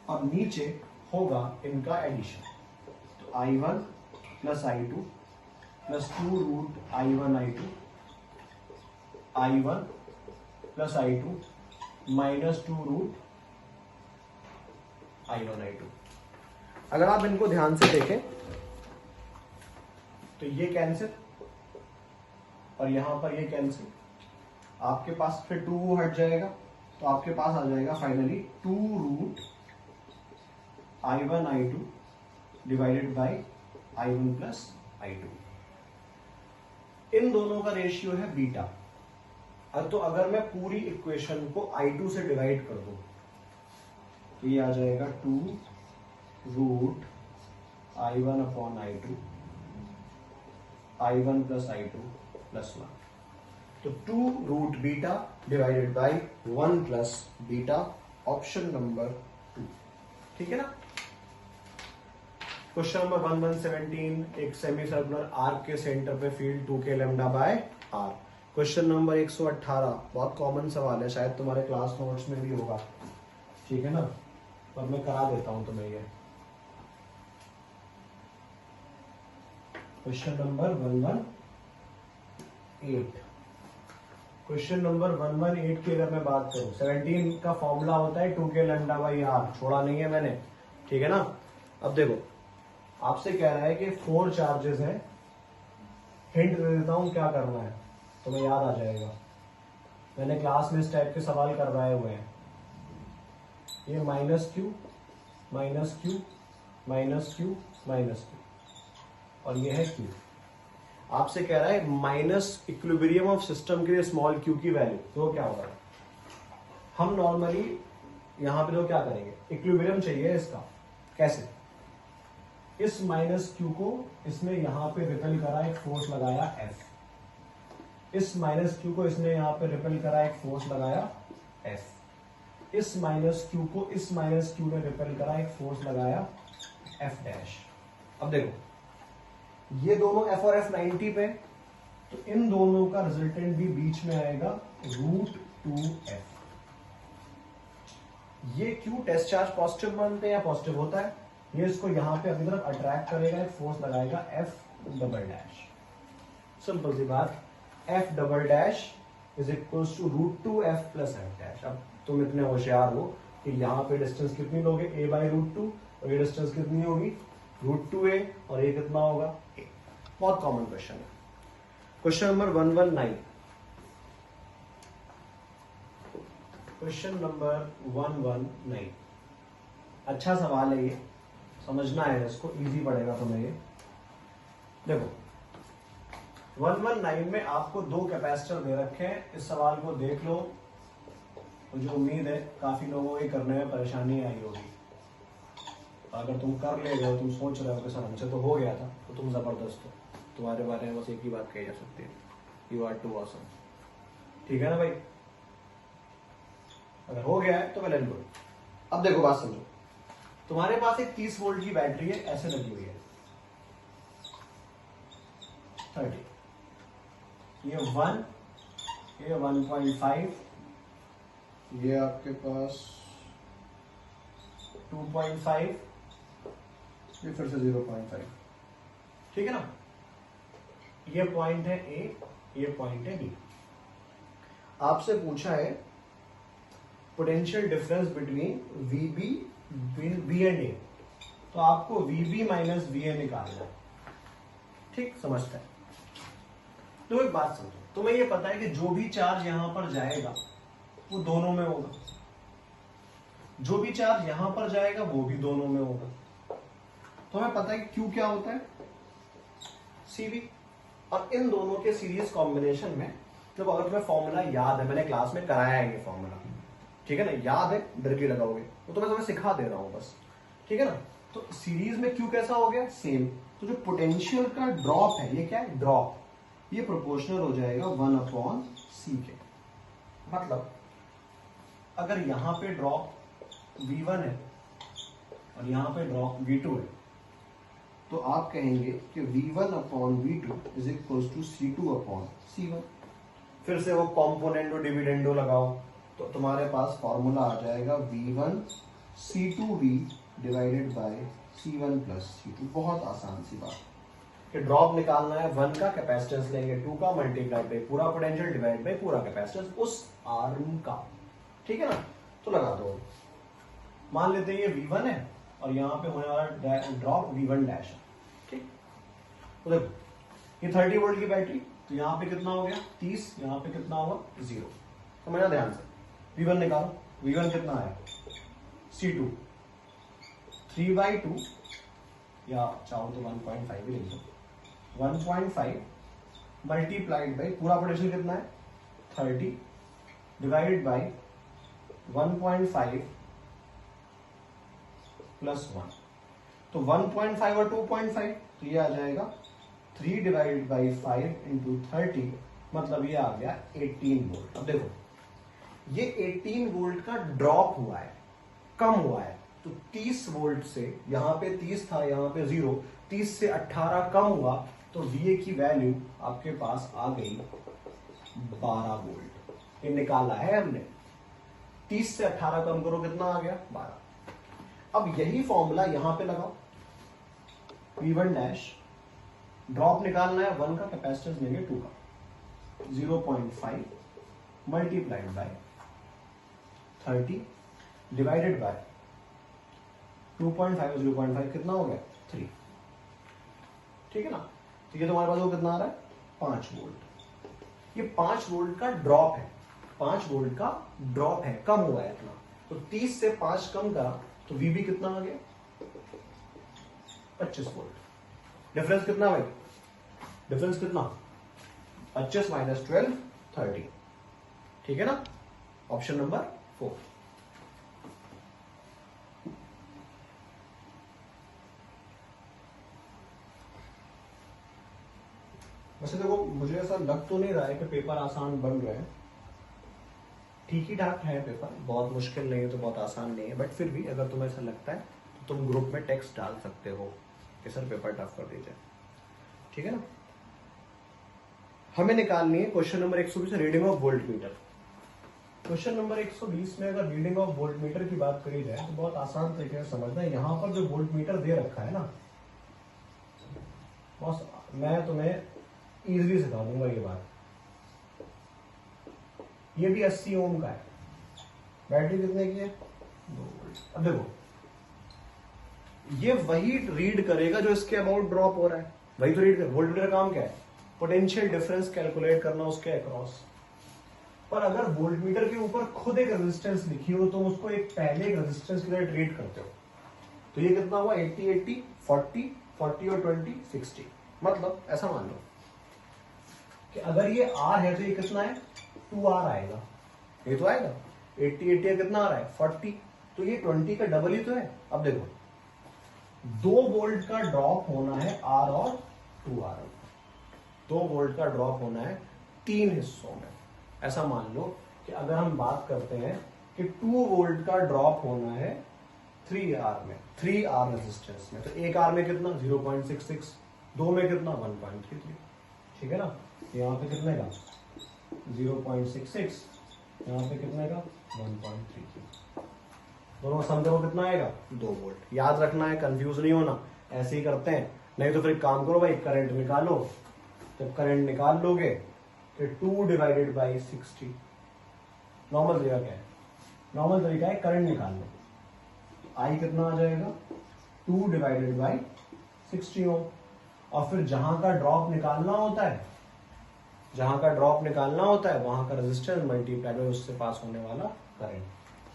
और नीचे होगा इनका एडिशन। तो I1 plus I2 plus 2 root I1 I2, I1 plus I2 minus 2 root I1 I2। अगर आप इनको ध्यान से देखें तो ये कैंसिल और यहां पर ये कैंसिल, आपके पास फिर 2 हट जाएगा, तो आपके पास आ जाएगा finally 2 root I1 I2 divided by I1 plus I2। इन दोनों का रेशियो है बीटा। तो अगर मैं पूरी इक्वेशन को I2 से डिवाइड कर दूं तो ये आ जाएगा 2 root I1 upon I2, I1 plus I2 plus 1। तो 2 root beta divided by 1 plus beta, option number 2, ठीक है ना। क्वेश्चन नंबर 1117, एक सेमी सर्कुलर आर्क के सेंटर पे field 2k lambda by r। Question number 118, बहुत कॉमन सवाल है, शायद तुम्हारे क्लास नोट्स में भी होगा, ठीक है ना, पर मैं करा देता हूं तुम्हें ये। क्वेश्चन नंबर 118, क्वेश्चन नंबर 118 की अगर मैं बात करूं, 17 का फॉर्मूला होता है 2k लैम्डा बाई r, छोड़ा नहीं है मैंने, ठीक है ना। अब देखो आपसे कह रहा है कि 4 चार्जेस हैं, हिंट दे देता हूं क्या करना है, तुम्हें याद आ जाएगा, मैंने क्लास में इस टाइप के सवाल करवाए हुए हैं। ये minus Q minus Q minus Q minus Q, और ये है क्यू। आपसे कह रहा है माइनस इक्विलिब्रियम ऑफ सिस्टम के लिए स्मॉल क्यू की वैल्यू, तो क्या होगा? हम नॉर्मली यहां पे तो क्या करेंगे, इक्विलिब्रियम चाहिए इसका, कैसे? इस माइनस क्यू को इसने यहां पे रिपेल करा, एक फोर्स लगाया F, इस माइनस क्यू को इसने यहां पे रिपेल करा, एक फोर्स लगाया F, इस माइनस क्यू को इस माइनस क्यू ने रिपेल करा, एक फोर्स लगाया F डैश। अब देखो ये दोनों F और F 90 पे, तो इन दोनों का रिजल्टेंट भी बीच में आएगा √2F। ये क्यू टेस्ट चार्ज पॉजिटिव बनते हैं या पॉजिटिव होता है, ये इसको यहां पे अपनी तरफ अट्रैक्ट करेगा, एक फोर्स लगाएगा F डबल डैश। सिंपल सी बात, F double dash is equals to √2F plus F dash. अब तुम इतने होशियार हो कि यहाँ पे डिस्टेंस कितनी लोगे, a बाई √2, और ये डिस्टेंस कितनी होगी √2a, और ये कितना होगा a। बहुत कॉमन क्वेश्चन है। क्वेश्चन नंबर 119, क्वेश्चन नंबर 119, अच्छा सवाल है ये, समझना है इसको, इजी पड़ेगा तुम्हें ये। देखो 119 में आपको 2 कैपेसिटर दे रखे हैं, इस सवाल को देख लो, मुझे उम्मीद है काफी लोगों के करने में परेशानी आई होगी। अगर तुम कर ले गए, तुम सोच रहे हो कि सर हमसे तो हो गया था, तो तुम जबरदस्त हो, तुम्हारे बारे में बस एक ही बात कही जा सकती है, यू आर टू ऑसम। ठीक है ना भाई? अगर हो गया है तो वेल एंड गुड। अब देखो बात समझो, तुम्हारे पास एक 30 वोल्ट की बैटरी है, ऐसे लगी हुई है 30, ये 1, ये 1.5, ये आपके पास 2.5, ये फिर से 0.5, ठीक है ना? ये पॉइंट है ए, ये पॉइंट है बी। आपसे पूछा है potential difference between VB B and A, तो आपको वीबी माइनस वी ए निकालना है। ठीक, समझता है? तो एक बात समझो, तुम्हें ये पता है कि जो भी चार्ज यहां पर जाएगा वो दोनों में होगा, जो भी चार्ज यहां पर जाएगा वो भी दोनों में होगा। तो हमें पता है कि क्यू क्या होता है, सीवी। और इन दोनों के सीरीज कॉम्बिनेशन में, जब अगर तुम्हें फॉर्मूला याद है, मैंने क्लास में कराया है ये फॉर्मूला, ठीक है ना, याद है, डर के लगाओगे तो मैं तुम्हें सिखा दे रहा हूं बस, ठीक है ना? तो सीरीज में क्यू कैसा हो गया, सेम। तो जो पोटेंशियल का ड्रॉप है, ये क्या है, ड्रॉप, ये प्रोपोर्शनल हो जाएगा 1/c के। मतलब अगर यहां पे ड्रॉप V1 है और यहां पे ड्रॉप V2 है, तो आप कहेंगे कि V1/V2 is equal to C2/C1। फिर से वो कॉम्पोनेंटो डिविडेंडो लगाओ, तो तुम्हारे पास फॉर्मूला आ जाएगा V1 C2V divided by C1 plus C2। बहुत आसान सी बात कि ड्रॉप निकालना है, 1 का कैपेसिटेंस लेंगे, 2 का मल्टीप्लाई बाय पूरा पोटेंशियल डिवाइड बाय पूरा कैपेसिटेंस उस आर्म का, ठीक है ना? तो लगा दो। मान लेते हैं ये V1 है और यहाँ पे होने वाला ड्रॉप V1 डैश है, ठीक? तो देखो ये 30 वोल्ट की बैटरी, तो यहाँ पे कितना हो गया 30, यहाँ पे कितना होगा 0। तो मेरा ध्यान से V1 निकालो, V1 कितना है C2, 3/2 या चाहो तो 1.5 भी लिख दो, 1.5 मल्टीप्लाइड बाई पूरा पोटेंशियल कितना है 30 डिवाइडेड बाई 1.5 प्लस 1। तो 1.5 और 2.5, तो ये आ जाएगा 3 डिवाइडेड बाई 5 इंटू 30, मतलब ये आ गया 18 वोल्ट। अब देखो ये 18 वोल्ट का ड्रॉप हुआ है, कम हुआ है। तो 30 वोल्ट से, यहां पे 30 था, यहां पे 0, 30 से 18 कम हुआ, तो VA की वैल्यू आपके पास आ गई 12 वोल्ट। ये निकाला है हमने, 30 से 18 कम करो, कितना आ गया 12। अब यही फॉर्मूला यहां पे लगाओ, V1 डैश, ड्रॉप निकालना है 1 का, कैपेसिटेंस लेंगे 2 का, 0.5 मल्टीप्लाइड बाय 30 डिवाइडेड बाय 2.5 0.5 कितना हो गया 3, ठीक है ना? तो ये तुम्हारे पास वो कितना आ रहा है 5 वोल्ट। ये 5 वोल्ट का ड्रॉप है, 5 वोल्ट का ड्रॉप है, कम हुआ है इतना। तो 30 से 5 कम करा तो VB कितना आ गया 25 वोल्ट। डिफरेंस कितना भाई, डिफरेंस कितना 25 माइनस 12 30, ठीक है ना? Option number 4। वैसे देखो मुझे ऐसा लग तो नहीं रहा है कि पेपर आसान बन रहे हैं, ठीक ही ठाक है पेपर, बहुत मुश्किल नहीं है तो बहुत आसान नहीं है, बट फिर भी अगर तुम्हें ऐसा लगता है तो तुम ग्रुप में टेक्स्ट डाल सकते हो कि सर पेपर टफ कर दीजिए, ठीक है ना? हमें निकालनी है question number 120 reading of volt meter. Question number 120 में अगर रीडिंग ऑफ वोल्ट मीटर की बात करी जाए तो बहुत आसान तरीके से समझना है। यहां पर जो वोल्ट मीटर दे रखा है ना, बस मैं तुम्हें इजीली सिखा दूंगा ये बात। ये भी 80 ओम का है, बैटरी कितने की है 2 वोल्ट। अब देखो ये वही रीड करेगा जो इसके अबाउट ड्रॉप हो रहा है, वही तो रीड कर। वोल्ट मीटर काम क्या है, पोटेंशियल डिफरेंस कैलकुलेट करना उसके अक्रॉस। पर अगर वोल्ट मीटर के ऊपर खुद एक रेजिस्टेंस लिखी हो तो उसको एक पहले एक रेजिस्टेंस की तरह ट्रीट करते हो। तो ये कितना हुआ 80 80 40 40 और 20 60। मतलब ऐसा मान लो कि अगर ये R है तो ये कितना है 2R आएगा, ये तो आएगा 80 80 कितना आ रहा है 40, तो ये 20 का डबल ही तो है। अब देखो 2 वोल्ट का ड्रॉप होना है R और 2R, 2 वोल्ट का ड्रॉप होना है 3 हिस्सों में, ऐसा मान लो कि अगर हम बात करते हैं कि 2 वोल्ट का ड्रॉप होना है 3R में, 3R रेजिस्टेंस में, तो 1R में कितना 0.66, 2 में कितना 1.33, ठीक है ना। यहाँ पे कितने का 0.66, यहाँ पे कितने का 1.33, दोनों सम करो कितना आएगा 2 वोल्ट। याद रखना है, कंफ्यूज नहीं होना, ऐसे ही करते हैं। नहीं तो फिर काम करो भाई, करंट निकालो। जब करंट निकाल लोगे तो 2 डिवाइडेड बाई 60, नॉर्मल तरीका क्या है, नॉर्मल तरीका है करंट निकाल लो। आई कितना आ जाएगा 2 डिवाइडेड बाई 60 ओम। और फिर जहां का ड्रॉप निकालना होता है, जहां का ड्रॉप निकालना होता है वहां का रेजिस्टेंस मल्टीप्लाई बाय उससे पास होने वाला करंट।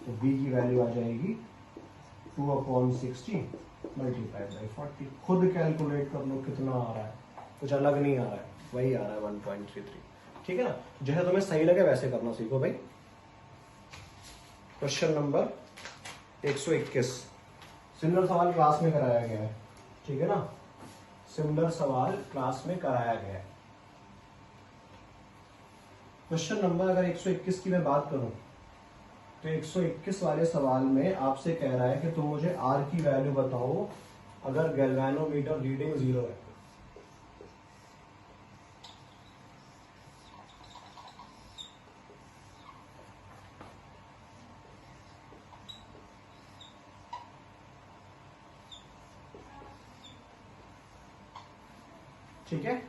तो बी की वैल्यू आ जाएगी 2/60 मल्टीप्लाई बाई 40। खुद कैलकुलेट कर लो कितना आ रहा है, कुछ अलग नहीं आ रहा है, वही आ रहा है 1.33, ठीक है ना। जैसे तुम्हें सही लगे वैसे करना सीखो भाई। क्वेश्चन नंबर 121, सिमिलर सवाल क्लास में कराया गया है, ठीक है ना, सिमिलर सवाल क्लास में कराया गया है। क्वेश्चन नंबर अगर 121 की मैं बात करूं तो 121 वाले सवाल में आपसे कह रहा है कि तुम मुझे आर की वैल्यू बताओ अगर गैल्वेनोमीटर रीडिंग 0 है। ठीक है,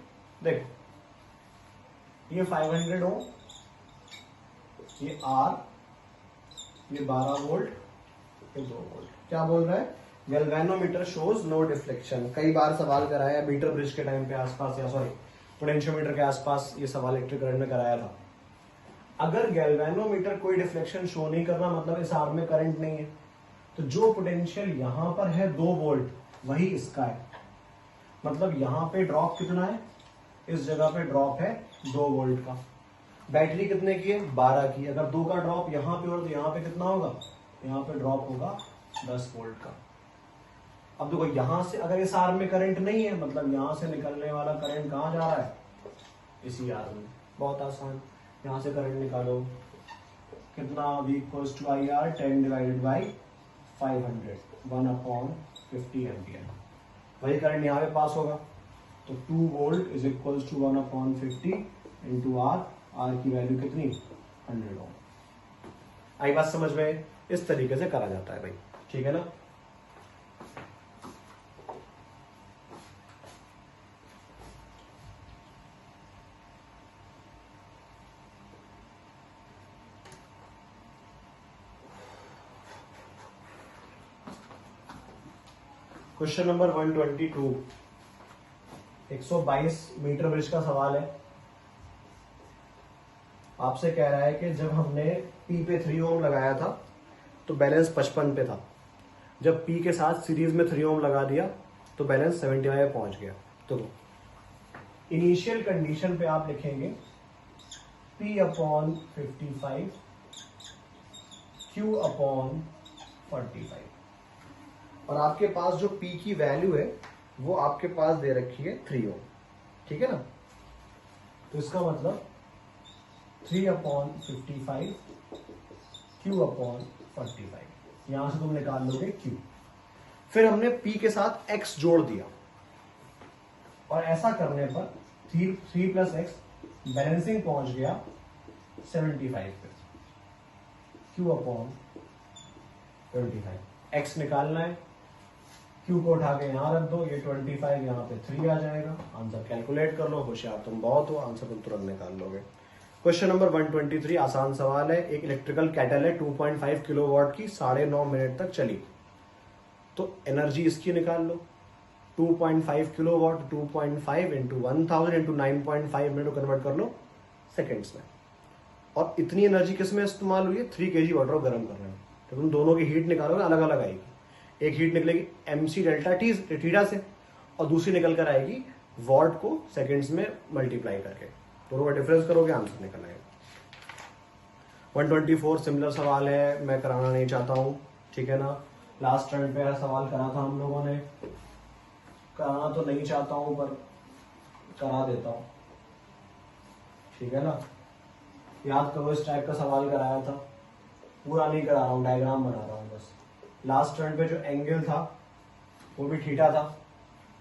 देख ये 500 ओम, ये आर, ये 12 वोल्ट, ये 2 वोल्ट। क्या बोल रहा है, गैल्वेनोमीटर शोज नो डिफ्लेक्शन। कई बार सवाल कराया मीटर ब्रिज के टाइम पे आसपास, या सॉरी पोटेंशियोमीटर के आसपास, ये सवाल इलेक्ट्रिक करंट में कराया था। अगर गैल्वेनोमीटर कोई डिफ्लेक्शन शो नहीं कर रहा, मतलब इस आर्म में करंट नहीं है, तो जो पोटेंशियल यहां पर है 2 वोल्ट वही इसका है। मतलब यहां पे ड्रॉप कितना है, इस जगह पे ड्रॉप है 2 वोल्ट का। बैटरी कितने की है 12 की। अगर 2 का ड्रॉप यहां पे हो तो यहां पे कितना होगा, यहां पे ड्रॉप होगा 10 वोल्ट का। अब देखो यहां से अगर इस आर्म में करंट नहीं है, मतलब यहां से निकलने वाला करंट कहां जा रहा है, इसी आर्म में। बहुत आसान, यहां से करंट निकालो कितना, V equals to i r 10 divided by 500, 1/50 ampere. वही करंट यहाँ पे पास होगा, तो 2 volt is equals to 1/50 into r. R की वैल्यू कितनी 100 ओम। आई बात समझ में, इस तरीके से करा जाता है भाई, ठीक है ना। क्वेश्चन नंबर 122, 122 मीटर ब्रिज का सवाल है। आपसे कह रहा है कि जब हमने P पे 3 ओम लगाया था तो बैलेंस 55 पे था, जब P के साथ सीरीज में 3 ओम लगा दिया तो बैलेंस 75 पे पहुंच गया। तो इनिशियल कंडीशन पे आप लिखेंगे P/55 Q/45, और आपके पास जो P की वैल्यू है वो आपके पास दे रखी है 3 ओम, ठीक है ना। तो इसका मतलब 3/55 Q/45, यहां से तुम निकाल लोगे Q। फिर हमने P के साथ X जोड़ दिया, और ऐसा करने पर 3 प्लस एक्स बैलेंसिंग पहुंच गया 75 पे, Q/25। X निकालना है, Q को उठा के यहां रख दो, ये 25 यहाँ पे 3 आ जाएगा। आंसर कैलकुलेट कर लो, होशियार तुम बहुत हो, आंसर तुम तुरंत निकाल लोगे। क्वेश्चन नंबर 123, आसान सवाल है। एक इलेक्ट्रिकल कैटल है 2.5 किलोवाट की, 9.5 मिनट तक चली, तो एनर्जी इसकी निकाल लो। 2.5 किलोवाट 2.5 इंटू 1000 इंटू 9.5 मिनट को कन्वर्ट कर लो सेकेंड्स में। और इतनी एनर्जी किस में इस्तेमाल हुई है, 3 kg वाटर गर्म करने में। तो तुम दोनों की हीट निकालोगे अलग अलग आएगी, एक हीट निकलेगी MC डेल्टा टी थीटा से, और दूसरी निकल कर आएगी वॉट को सेकेंड्स में मल्टीप्लाई करके। दोनों का डिफरेंस करोगे आंसर निकल आएगा। 124 सिमिलर सवाल है, मैं कराना नहीं चाहता हूं, ठीक है ना। लास्ट टर्न पे सवाल करा था हम लोगों ने, कराना तो नहीं चाहता हूं पर करा देता हूं, ठीक है ना। याद करो इस टाइप का सवाल कराया था, पूरा नहीं करा रहा हूँ, डायग्राम बना रहा हूँ बस। लास्ट टर्न पे जो एंगल था वो भी थीटा था।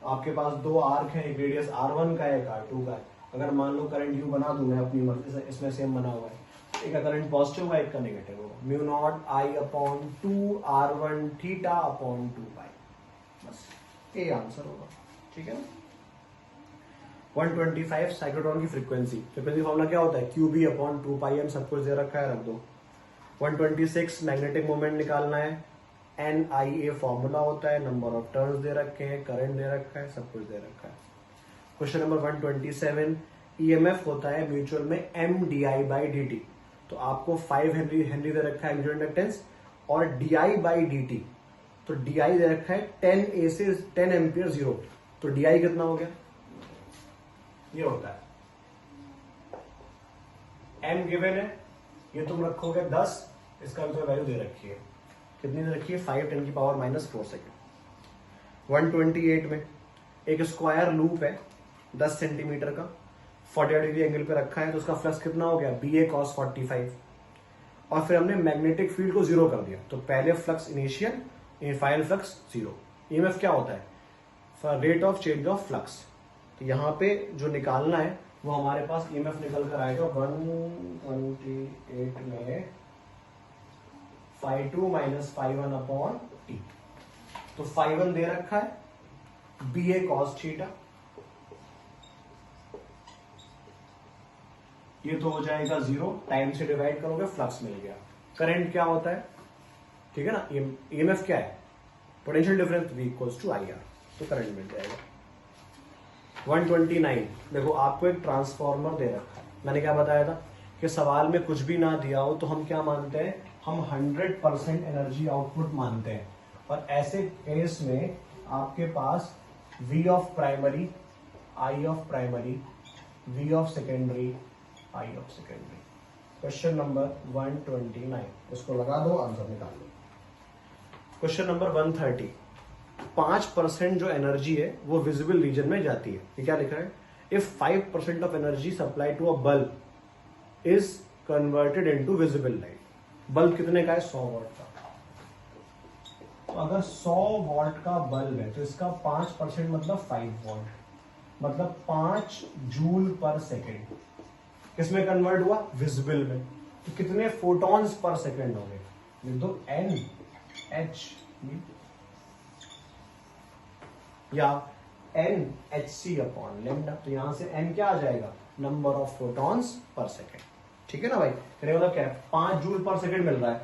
आपके पास दो आर्क है, एक रेडियस R1 का है, एक R2 का है। अगर मान लो करंट यू बना दूं मैं अपनी मर्जी से, इसमें सेम बना हुआ है, एक का करंट पॉजिटिव होगा, एक का नेगेटिव होगा। Mu naught I upon 2 R1 theta upon 2 पाई, बस ये आंसर होगा। ठीक है ना। 125 साइक्लोट्रॉन की फ्रीक्वेंसी फॉर्मूला क्या होता है, QB अपॉन 2 पाई एम, सब कुछ दे रखा है, रख दो। 126 मैग्नेटिक मोमेंट निकालना है, NIA फॉर्मूला होता है, नंबर ऑफ टर्न्स दे रखे हैं, करंट दे रखा है, सब कुछ दे रखा है। क्वेश्चन नंबर 127, EMF होता है म्यूचुअल में MDI/dt, तो आपको 5 हेनरी दे रखा है म्यूचुअल इंडक्टेंस, और DI/dt, तो DI दे रखा है 10A से 10 एम्पियर 0, तो DI कितना हो गया, ये होता है M गिवन है, ये तुम रखोगे 10, इसका भी तो वैल्यू दे रखी है, कितनी दे रखी है, 5 10 की पावर -4 सेकेंड। 128 में एक स्क्वायर लूप है 10 सेंटीमीटर का, 48 डिग्री एंगल पे रखा है, तो उसका फ्लक्स कितना हो गया, BA cos 45, और फिर हमने मैग्नेटिक फील्ड को 0 कर दिया, तो पहले flux initial, final flux 0। EMF क्या होता है, rate of change of flux, तो यहाँ पे जो निकालना है वो हमारे पास EMF निकल कर आएगा 128 में φ2 माइनस φ1 अपॉन T, तो φ1 दे रखा है BA cos थीटा, ये तो हो जाएगा 0, टाइम से डिवाइड करोगे फ्लक्स मिल गया। करंट क्या होता है, ठीक है ना, EMF क्या है, potential difference V equals to IR, तो करंट मिल जाएगा। 129, देखो आपको एक ट्रांसफॉर्मर दे रखा है, मैंने क्या बताया था कि सवाल में कुछ भी ना दिया हो तो हम क्या मानते हैं, हम 100% एनर्जी आउटपुट मानते हैं, और ऐसे केस में आपके पास V of primary, I of primary, V of secondary, I of secondary. Question number 129, उसको लगा दो, आंसर निकाल लो। क्वेश्चन नंबर 130, 5% जो एनर्जी है वो विजिबल रीजन में जाती है, ये क्या लिख रहा है, if 5% of energy supply to a bulb is converted into visible light, bulb कितने का है, 100 वॉट का, तो अगर 100 वॉट का बल्ब है तो इसका 5% मतलब 5 वॉट, मतलब 5 जूल पर सेकेंड, किसमें कन्वर्ट हुआ, विजिबल में, तो कितने फोटॉन्स पर सेकेंड हो गए, लिख दो NH या NHC अपॉन लैम्डा, तो यहां से N क्या आ जाएगा, number of photons per second. ठीक है ना भाई, मतलब क्या है, 5 जूल पर सेकेंड मिल रहा है,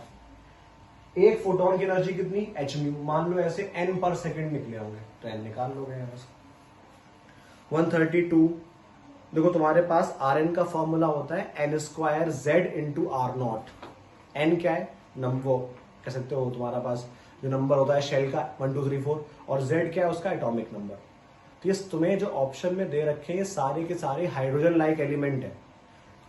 एक फोटोन की एनर्जी कितनी, h म्यू, मान लो ऐसे n पर सेकेंड निकले होंगे, तो n निकाल लोगे यहां से। 132, देखो तुम्हारे पास Rn का फॉर्मूला होता है n² Z into R0, n क्या है, नंबर कह सकते हो, तुम्हारा पास जो नंबर होता है शेल का 1 2 3 4, और Z क्या है उसका एटॉमिक नंबर। तो ये तुम्हें जो ऑप्शन में दे रखे हैं सारे के सारे हाइड्रोजन लाइक एलिमेंट है,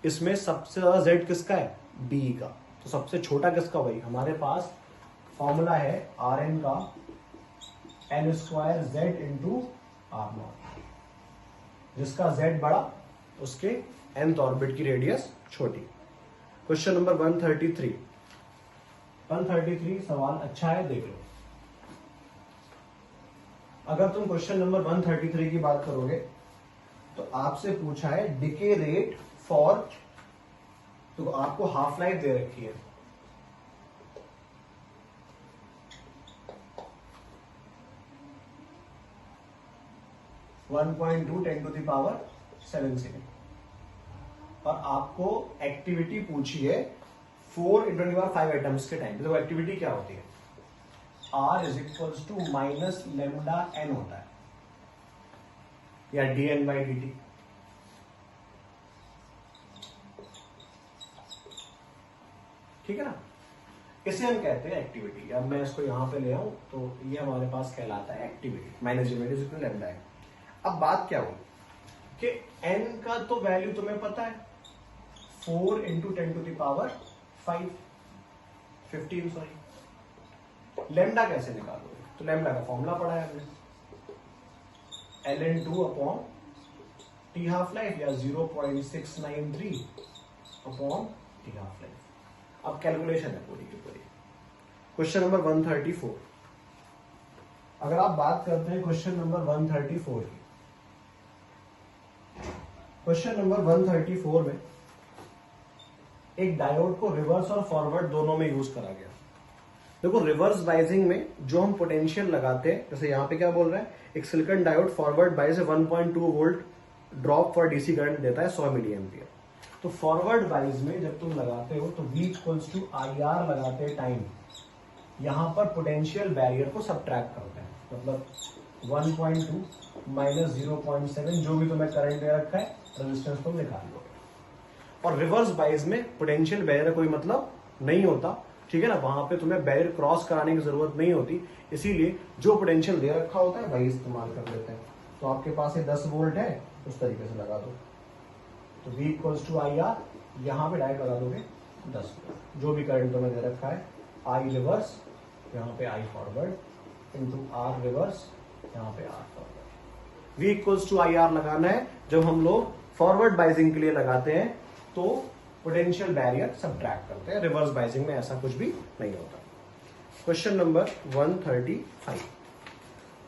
इसमें सबसे ज्यादा Z किसका है, B का, तो सबसे छोटा किसका, भाई हमारे पास फॉर्मूला है Rn का n² Z इंटू R0, जिसका Z बड़ा उसके nth ऑर्बिट की रेडियस छोटी। क्वेश्चन नंबर 133, सवाल अच्छा है, देख लो। अगर तुम क्वेश्चन नंबर 133 की बात करोगे तो आपसे पूछा है डिके रेट फॉर, तो आपको हाफ लाइफ दे रखी है, one 1.2 10 to the power 7 second, और आपको एक्टिविटी पूछी है 4 × 10⁵ एटम्स के टाइम। देखो एक्टिविटी क्या होती है, R is equals to minus lambda n होता है, या dN/dt, ठीक है ना, इसे हम कहते हैं एक्टिविटी। अब मैं इसको यहां पे ले आऊं तो ये हमारे पास कहलाता है एक्टिविटी, माइनस लेमडा n। अब बात क्या हुई कि n का तो वैल्यू तुम्हें पता है 4 × 10 to the power 15 sorry. Lambda कैसे निकालोगे, तो लेमडा का फॉर्मूला पढ़ा है हमने, ln2 upon t half life, या 0.693 अपॉन की हाफ लेंथ। अब कैलकुलेशन है पूरी की पूरी। क्वेश्चन नंबर 134, अगर आप बात करते हैं क्वेश्चन नंबर 134 की, क्वेश्चन नंबर 134 में एक डायोड को रिवर्स और फॉरवर्ड दोनों में यूज करा गया। देखो रिवर्स बाइजिंग में जो हम पोटेंशियल लगाते हैं, जैसे यहां पे क्या बोल रहा है, एक सिलिकॉन डायोड फॉरवर्ड बाइज 1.2 वोल्ट ड्रॉप फॉर डीसी करंट देता है 100 मिली एम्पियर। तो फॉरवर्ड बाइज में जब तुम लगाते हो तो V इक्वल्स टू IR लगाते हैं टाइम, यहां पर पोटेंशियल बैरियर को सबट्रैक्ट करते हैं, मतलब 1.2 माइनस 0.7 जो भी तुम्हें करंट दे रखा है रेजिस्टेंस तुम निकाल लो। और रिवर्स बाइज में पोटेंशियल बैरियर कोई मतलब नहीं होता, ठीक है ना, वहां पे तुम्हें बैरियर क्रॉस कराने की जरूरत नहीं होती, इसीलिए जो पोटेंशियल दे रखा होता है वही इस्तेमाल कर लेते हैं। तो आपके पास ये 10 वोल्ट है, उस तरीके से लगा दो, तो V इक्वल्स टू IR, यहां पे डायरेक्ट लगा दोगे 10 वोल्ट, जो भी करंट तुम्हें दे रखा है, I रिवर्स यहाँ पे I forward into R reverse यहाँ पे R forward. V equals to IR लगाना है जब हम लोग फॉरवर्ड बाइजिंग के लिए लगाते हैं तो पोटेंशियल बैरियर सबट्रैक्ट करते हैं, रिवर्स बाइजिंग में ऐसा कुछ भी नहीं होता। क्वेश्चन नंबर 135,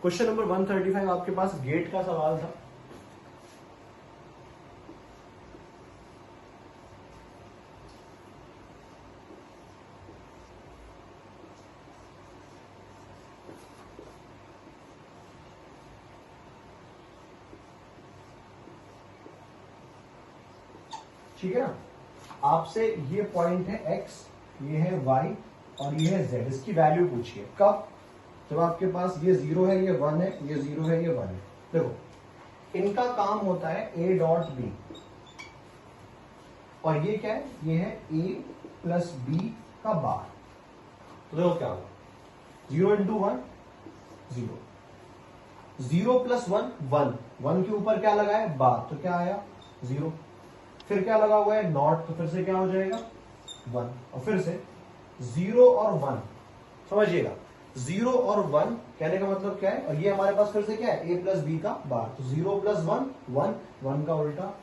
क्वेश्चन नंबर 135 आपके पास गेट का सवाल था। ठीक है ना, आपसे ये पॉइंट है x, ये है y और ये है z, इसकी वैल्यू पूछिए कब, जब आपके पास ये 0 है, ये 1 है, ये 0 है, ये 1 है। देखो इनका काम होता है a डॉट b, और ये क्या है, ये है a प्लस b का बार। तो देखो क्या होगा, 0 इंटू 1 0, 0 प्लस 1 1, 1 के ऊपर क्या लगा है बार, तो क्या आया 0, फिर क्या लगा हुआ है नॉट, तो फिर से क्या हो जाएगा 1, और फिर से 0 और 1, समझिएगा 0 और 1 कहने का मतलब क्या है, और ये हमारे पास फिर से क्या है a प्लस बी का बार, तो 0 प्लस 1 1, 1 का उल्टा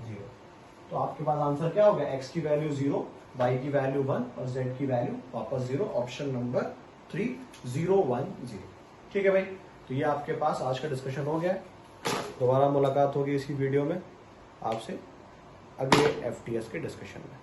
0। तो आपके पास आंसर क्या हो गया, x की वैल्यू 0, y की वैल्यू 1 और z की वैल्यू वापस 0, ऑप्शन नंबर 3 0 1 0। ठीक है भाई, तो ये आपके पास आज का डिस्कशन हो गया है। दोबारा मुलाकात होगी इसी वीडियो में आपसे अगले FTS के डिस्कशन में।